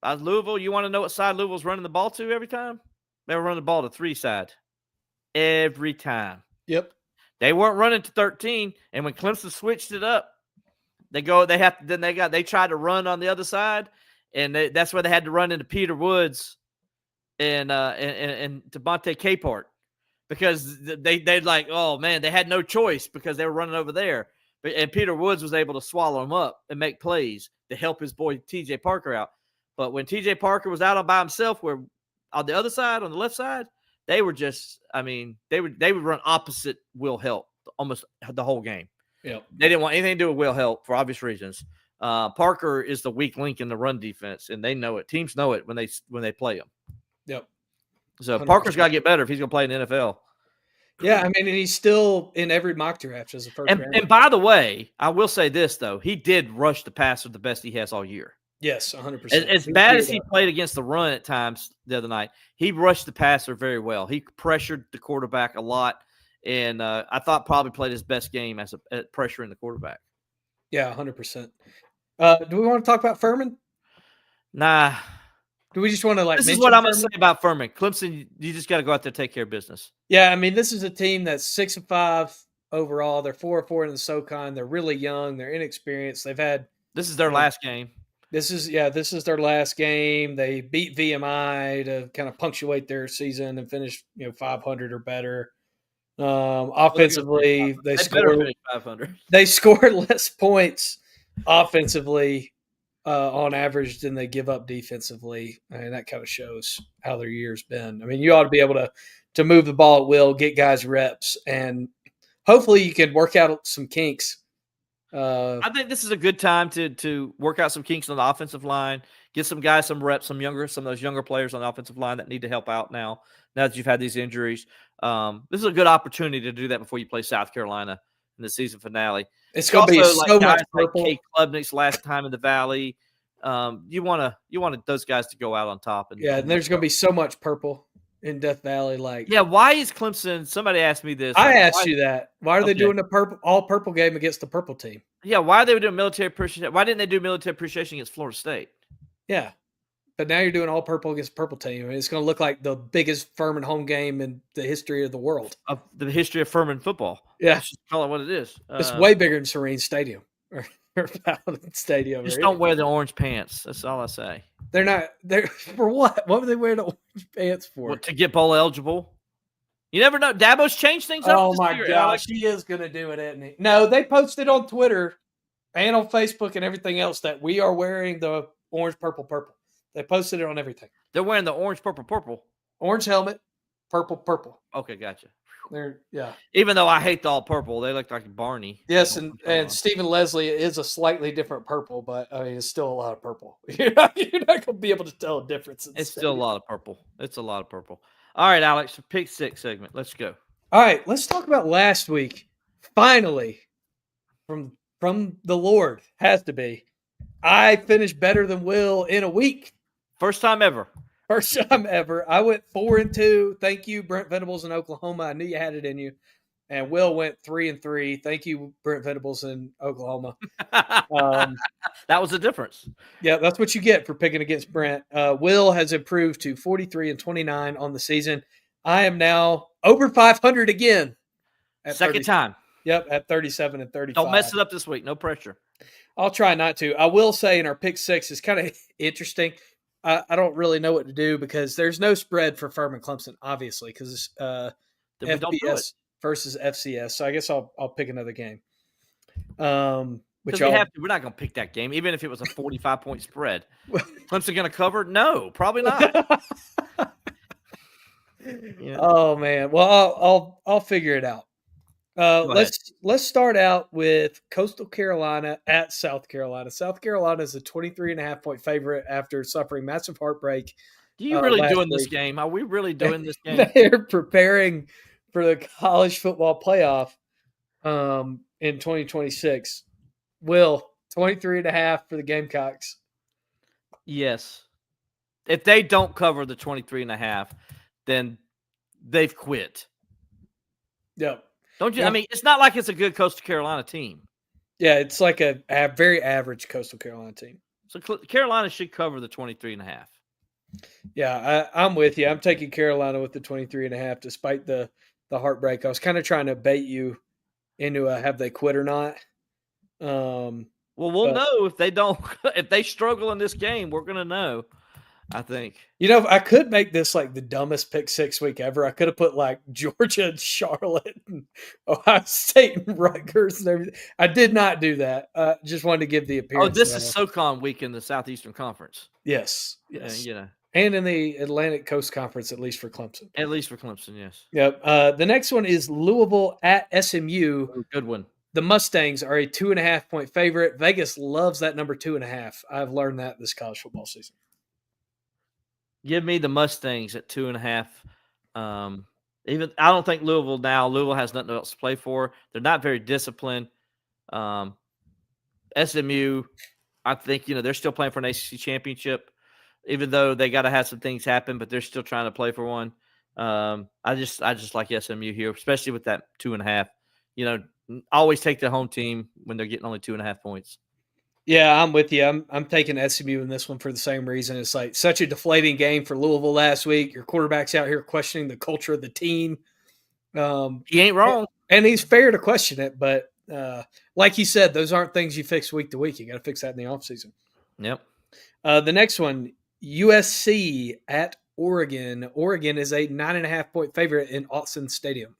Louisville, you want to know what side Louisville's running the ball to every time? They were running the ball to 3 side every time. Yep. They weren't running to 13, and when Clemson switched it up, they tried to run on the other side, and that's where they had to run into Peter Woods and Devontae Capehart because they like, oh man, they had no choice because they were running over there, and Peter Woods was able to swallow them up and make plays to help his boy TJ Parker out. But when TJ Parker was out by himself, where on the other side, on the left side, they were just, they would run opposite Will Help almost the whole game. Yeah, they didn't want anything to do with Will Help for obvious reasons. Parker is the weak link in the run defense, and they know it. Teams know it when they play him. Yep. So 100%. Parker's got to get better if he's going to play in the NFL. Yeah, and he's still in every mock draft as a first round. And by the way, I will say this though, he did rush the passer the best he has all year. Yes, 100%. As bad as he played against the run at times the other night, he rushed the passer very well. He pressured the quarterback a lot, and I thought probably played his best game at pressuring the quarterback. Yeah, 100%. Do we want to talk about Furman? Nah. Do we just want to This is what I'm going to say about Furman. Clemson, you just got to go out there and take care of business. Yeah, this is a team that's 6-5 overall. They're 4-4 in the SoCon. They're really young. They're inexperienced. This is their last game. This is their last game. They beat VMI to kind of punctuate their season and finish 500 or better. Offensively, they scored less points offensively on average than they give up defensively, and that kind of shows how their year's been. You ought to be able to move the ball at will, get guys reps, and hopefully you can work out some kinks. I think this is a good time to work out some kinks on the offensive line, get some guys some reps, some of those younger players on the offensive line that need to help out now that you've had these injuries. This is a good opportunity to do that before you play South Carolina in the season finale. It's going to be so much purple. Like Kate Klubnik's last time in the Valley. You want those guys to go out on top. And there's going to be so much purple in Death Valley. Why is Clemson? Somebody asked me this. I asked you that. Why are they doing the all purple game against the purple team? Yeah, why are they doing military appreciation? Why didn't they do military appreciation against Florida State? Yeah, but now you're doing all purple against purple team. It's going to look like the biggest Furman home game in the history of the world. Of the history of Furman football. Yeah, let's just call it what it is. It's way bigger than Serene Stadium or Paladin Stadium. Just don't wear the orange pants. That's all I say. They're for what? What would they wear the orange pants for? To get bowl eligible. You never know. Dabo's changed things up. Oh this my year, gosh, Alex. he is going to do it, isn't he? No, they posted on Twitter and on Facebook and everything else that we are wearing the orange, purple, purple. They posted it on everything. They're wearing the orange, purple, purple. Orange helmet, purple, purple. Okay, gotcha. Yeah. Even though I hate the all purple, they look like Barney. Yes, and Stephen Leslie is a slightly different purple, but I mean, it's still a lot of purple. You're not going to be able to tell a difference. It's still a lot of purple. It's a lot of purple. All right, Alex, pick 6 segment. Let's go. All right, let's talk about last week. Finally, from the Lord, has to be. I finished better than Will in a week. First time ever. First time ever. I went 4-2. Thank you, Brent Venables in Oklahoma. I knew you had it in you. And Will went 3-3. Thank you, Brent Venables in Oklahoma. That was the difference. Yeah, that's what you get for picking against Brent. Will has improved to 43-29 on the season. I am now over 500 again. Second time. Yep, at 37-35. Don't mess it up this week. No pressure. I'll try not to. I will say in our pick 6 is kind of interesting. I don't really know what to do because there's no spread for Furman Clemson, obviously, because it's Then we don't do it. FBS versus FCS. So I guess I'll pick another game. Because we have to. We're not going to pick that game, even if it was a 45-point spread. Clemson going to cover? No, probably not. Yeah. Oh man. Well, I'll figure it out. Let's start out with Coastal Carolina at South Carolina. South Carolina is a 23.5-point favorite after suffering massive heartbreak. Are you really doing week. this game? Are we really doing this game? They're preparing for the college football playoff in 2026. Will 23.5 for the Gamecocks. Yes. If they don't cover the 23.5, then they've quit. Yep. Don't you? Yep. I mean, it's not like it's a good Coastal Carolina team. Yeah, it's like a very average Coastal Carolina team. So Carolina should cover the 23.5. Yeah, I'm with you. I'm taking Carolina with the 23.5 despite the heartbreak. I was kind of trying to bait you into a have they quit or not. Well, we'll know if they don't. If they struggle in this game, we're going to know, I think. You know, I could make this like the dumbest pick 6 week ever. I could have put like Georgia and Charlotte and Ohio State and Rutgers and everything. I did not do that. Just wanted to give the appearance. Oh, this is SoCon week in the Southeastern Conference. Yes. And in the Atlantic Coast Conference, at least for Clemson. At least for Clemson, yes. Yep. The next one is Louisville at SMU. Oh, good one. The Mustangs are a 2.5-point favorite. Vegas loves that number 2.5. I've learned that this college football season. Give me the Mustangs at 2.5. Even I don't think Louisville has nothing else to play for. They're not very disciplined. SMU, I think they're still playing for an ACC championship, even though they got to have some things happen, but they're still trying to play for one. I just like SMU here, especially with that 2.5. Always take the home team when they're getting only 2.5 points. Yeah, I'm with you. I'm taking SMU in this one for the same reason. It's like such a deflating game for Louisville last week. Your quarterback's out here questioning the culture of the team. He ain't wrong. And he's fair to question it, but like he said, those aren't things you fix week to week. You got to fix that in the offseason. Yep. The next one, USC at Oregon. Oregon is a 9.5-point favorite in Autzen Stadium.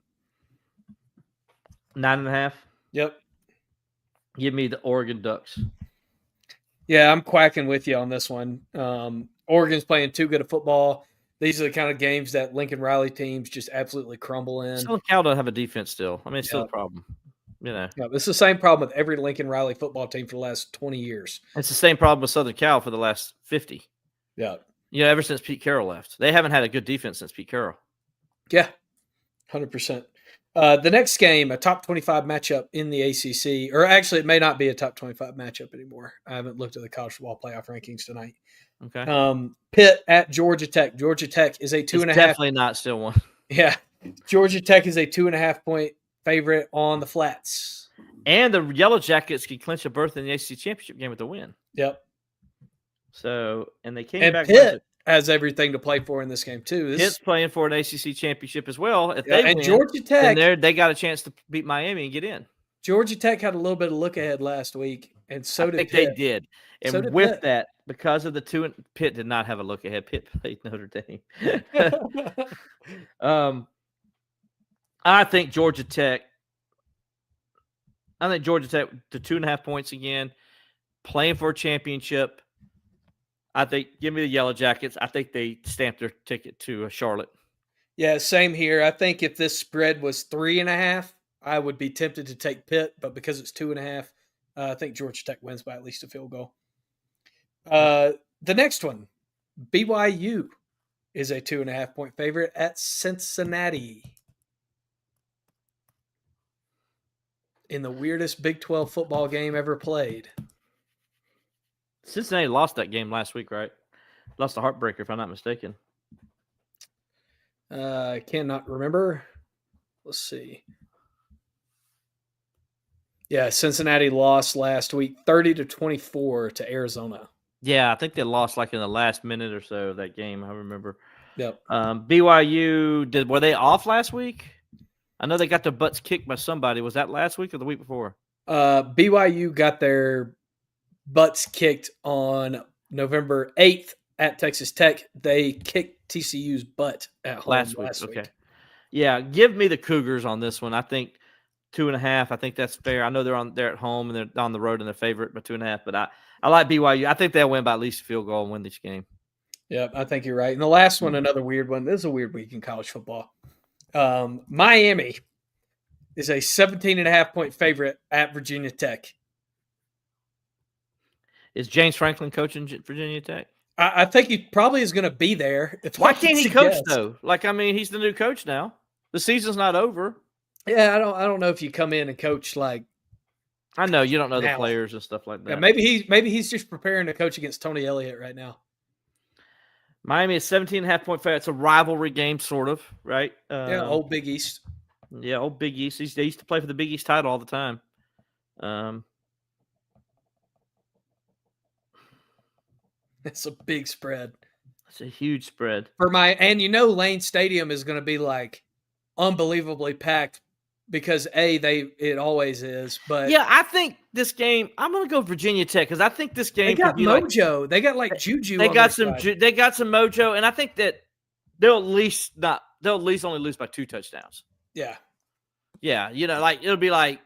9.5. Yep. Give me the Oregon Ducks. Yeah, I'm quacking with you on this one. Oregon's playing too good of football. These are the kind of games that Lincoln Riley teams just absolutely crumble in. Southern Cal don't have a defense still. I mean, it's still a problem. Yeah, it's the same problem with every Lincoln Riley football team for the last 20 years. It's the same problem with Southern Cal for the last 50. Yeah. Ever since Pete Carroll left. They haven't had a good defense since Pete Carroll. Yeah, 100%. The next game, a top 25 matchup in the ACC, or actually it may not be a top 25 matchup anymore. I haven't looked at the college football playoff rankings tonight. Okay. Pitt at Georgia Tech. Georgia Tech is a 2.5. Definitely not still one. Yeah. Georgia Tech is a 2.5-point favorite on the flats. And the Yellow Jackets can clinch a berth in the ACC championship game with a win. Yep. So, and they came and back. Pitt has everything to play for in this game too. Pitt's playing for an ACC championship as well. If they win, Georgia Tech, they got a chance to beat Miami and get in. Georgia Tech had a little bit of look ahead last week, and so did Pitt. They did. And so did with Pitt. that, because of the two, Pitt did not have a look ahead. Pitt played Notre Dame. I think Georgia Tech to 2.5 points again, playing for a championship. I think give me the Yellow Jackets. I think they stamped their ticket to Charlotte. Yeah, same here. I think if this spread was 3.5, I would be tempted to take Pitt, but because it's 2.5, I think Georgia Tech wins by at least a field goal. The next one, BYU is a 2.5 point favorite at Cincinnati. In the weirdest Big 12 football game ever played. Cincinnati lost that game last week, right? Lost a heartbreaker, if I'm not mistaken. I cannot remember. Let's see. Yeah, Cincinnati lost last week 30-24 to Arizona. Yeah, I think they lost like in the last minute or so of that game. I remember. Yep. BYU were they off last week? I know they got their butts kicked by somebody. Was that last week or the week before? BYU got their butts kicked on November 8th at Texas Tech. They kicked TCU's butt at home last week. Okay. Yeah, give me the Cougars on this one. I think 2.5. I think that's fair. I know they're at home and they're on the road and they're favorite by 2.5, but I like BYU. I think they'll win by at least a field goal and win this game. Yeah, I think you're right. And the last one, another weird one. This is a weird week in college football. Miami is a 17.5 point favorite at Virginia Tech. Is James Franklin coaching Virginia Tech? I think he probably is going to be there. Why can't he coach though? Like, I mean, he's the new coach now. The season's not over. Yeah, I don't know if you come in and coach like. I know you don't know the players and stuff like that. Yeah, maybe he's just preparing to coach against Tony Elliott right now. Miami is 17.5 point favorite. It's a rivalry game, sort of, right? Yeah, old Big East. Yeah, old Big East. They used to play for the Big East title all the time. It's a big spread. It's a huge spread. And Lane Stadium is going to be like unbelievably packed because it always is. But yeah, I think this game. I'm going to go Virginia Tech because I think this game. They got mojo. They got like juju. They got some mojo, and I think that they'll at least only lose by 2 touchdowns. Yeah. Yeah, like it'll be like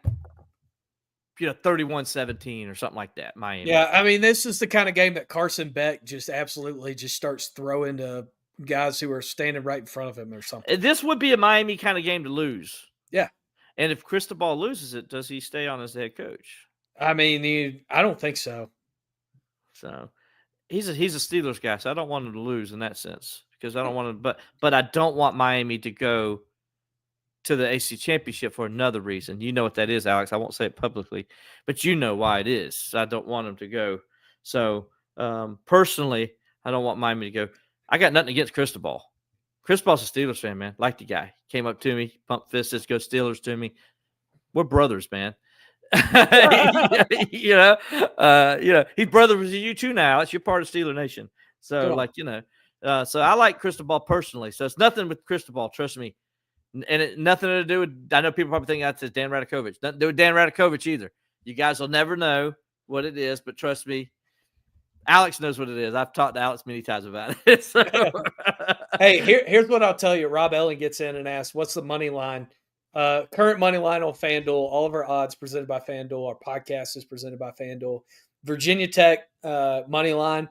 31-17 or something like that. Miami. Yeah, I mean, this is the kind of game that Carson Beck just absolutely just starts throwing to guys who are standing right in front of him or something. This would be a Miami kind of game to lose. Yeah. And if Cristobal loses it, does he stay on as the head coach? I mean, I don't think so. So he's a Steelers guy, so I don't want him to lose in that sense because I don't want to. But I don't want Miami to go to the ACC championship for another reason. You know what that is, Alex. I won't say it publicly, but you know why it is. So I don't want them to go. So personally, I don't want Miami to go. I got nothing against Cristobal. Cristobal's a Steelers fan, man. Like the guy. Came up to me, pumped fist, says, go Steelers to me. We're brothers, man. He's brother with you too now. You're part of Steeler Nation. So, so I like Cristobal personally. So it's nothing with Cristobal, trust me. And nothing to do with, I know people probably think that says Dan Radakovich. Nothing to do with Dan Radakovich either. You guys will never know what it is, but trust me, Alex knows what it is. I've talked to Alex many times about it. So. Hey, here's what I'll tell you. Rob Ellen gets in and asks, what's the money line? Current money line on FanDuel. All of our odds presented by FanDuel. Our podcast is presented by FanDuel. Virginia Tech money line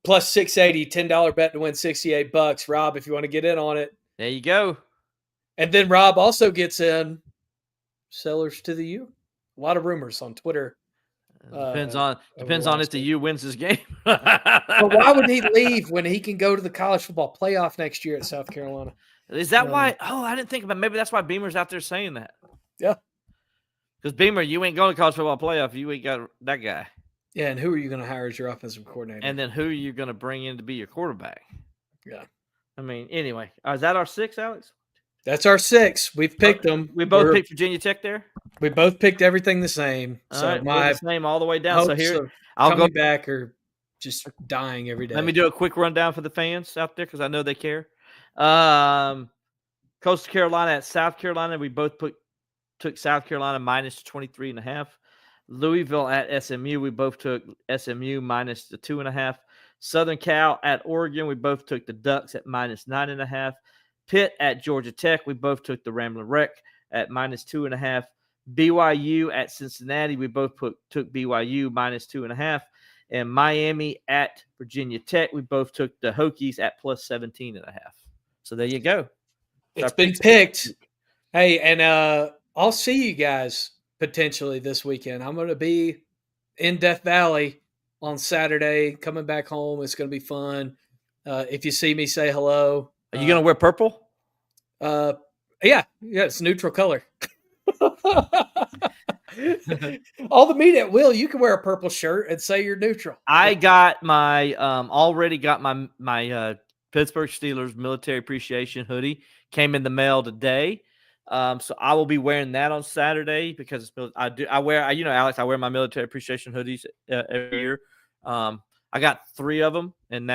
plus 680, $10 bet to win $68. Rob, if you want to get in on it. There you go. And then Rob also gets in sellers to the U. A lot of rumors on Twitter. Depends on if the U wins this game. But why would he leave when he can go to the college football playoff next year at South Carolina? Is that why? Oh, I didn't think about it. Maybe that's why Beamer's out there saying that. Yeah. Because Beamer, you ain't going to college football playoff. You ain't got that guy. Yeah, and who are you going to hire as your offensive coordinator? And then who are you going to bring in to be your quarterback? Yeah. I mean, anyway. Is that our 6, Alex? That's our 6. We've picked them. We both picked Virginia Tech there? We both picked everything the same. So my the same all the way down. So here I'll go back or just dying every day. Let me do a quick rundown for the fans out there because I know they care. Coastal Carolina at South Carolina. We both took South Carolina minus 23.5. Louisville at SMU. We both took SMU minus the 2.5. Southern Cal at Oregon. We both took the Ducks at minus 9.5. Pitt at Georgia Tech. We both took the Ramblin' Wreck at -2.5. BYU at Cincinnati. We both took BYU -2.5. And Miami at Virginia Tech. We both took the Hokies at +17.5. So there you go. It's been picked. Hey, and I'll see you guys potentially this weekend. I'm going to be in Death Valley on Saturday, coming back home. It's going to be fun. If you see me, say hello. Are you going to wear purple? Yeah, it's neutral color. All the media, Will, you can wear a purple shirt and say you're neutral. I got my already got my Pittsburgh Steelers military appreciation hoodie. Came in the mail today. So I will be wearing that on Saturday because I wear Alex, I wear my military appreciation hoodies every year. I got 3 of them and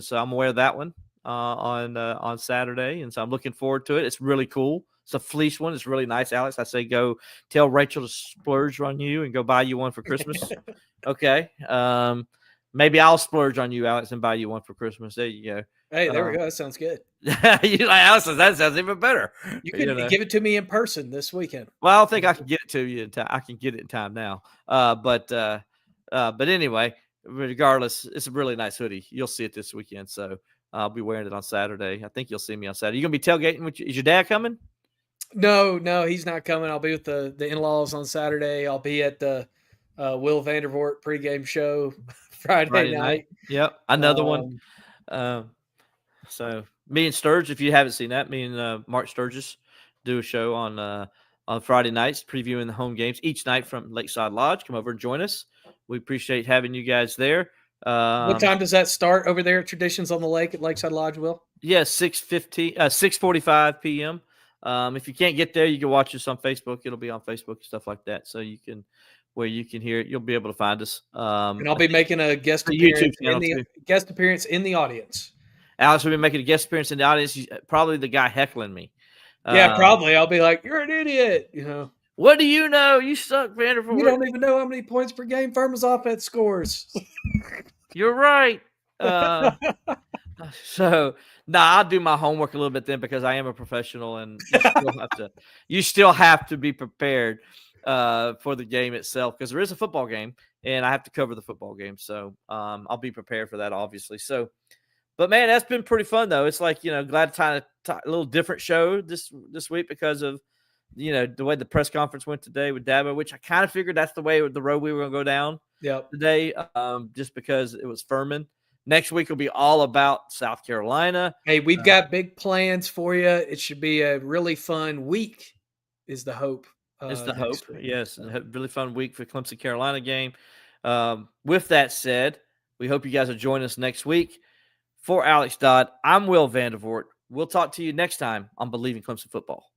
so I'm gonna wear that one on Saturday, and so I'm looking forward to it. It's really cool. It's a fleece one. It's really nice, Alex. I say go tell Rachel to splurge on you and go buy you one for Christmas. Okay. Maybe I'll splurge on you, Alex, and buy you one for Christmas. There you go. Hey, there we go. That sounds good. Alex says that sounds even better. You can give it to me in person this weekend. Well, I don't think I can get it to you in time. I can get it in time now. But anyway, regardless, it's a really nice hoodie. You'll see it this weekend. So I'll be wearing it on Saturday. I think you'll see me on Saturday. You gonna be tailgating? Is your dad coming? No, he's not coming. I'll be with the in-laws on Saturday. I'll be at the Will Vandervoort pregame show Friday night. Yep, another one. So me and Sturge, if you haven't seen that, me and Mark Sturgis do a show on Friday nights, previewing the home games each night from Lakeside Lodge. Come over and join us. We appreciate having you guys there. What time does that start over there at Traditions on the Lake at Lakeside Lodge, Will? Yeah, 6:45 p.m. If you can't get there, you can watch us on Facebook. It'll be on Facebook and stuff like that. So you can hear it. You'll be able to find us. And I'll be making a guest appearance in the audience. Alex will be making a guest appearance in the audience. He's probably the guy heckling me. Yeah, probably. I'll be like, "You're an idiot." What do you know? You suck, Vanderbilt. You don't even know how many points per game Furman's offense scores. You're right. So, I'll do my homework a little bit then because I am a professional, and you still have to be prepared for the game itself because there is a football game, and I have to cover the football game. So I'll be prepared for that, obviously. So, but man, that's been pretty fun though. It's like glad to a little different show this week because of the way the press conference went today with Dabo, which I kind of figured that's the road we were going to go down today, just because it was Furman. Next week will be all about South Carolina. Hey, we've got big plans for you. It should be a really fun week, is the hope. It's the hope. Yes, a really fun week for Clemson Carolina game. With that said, we hope you guys will join us next week. For Alex Dodd, I'm Will Vandervoort. We'll talk to you next time on Believe in Clemson Football.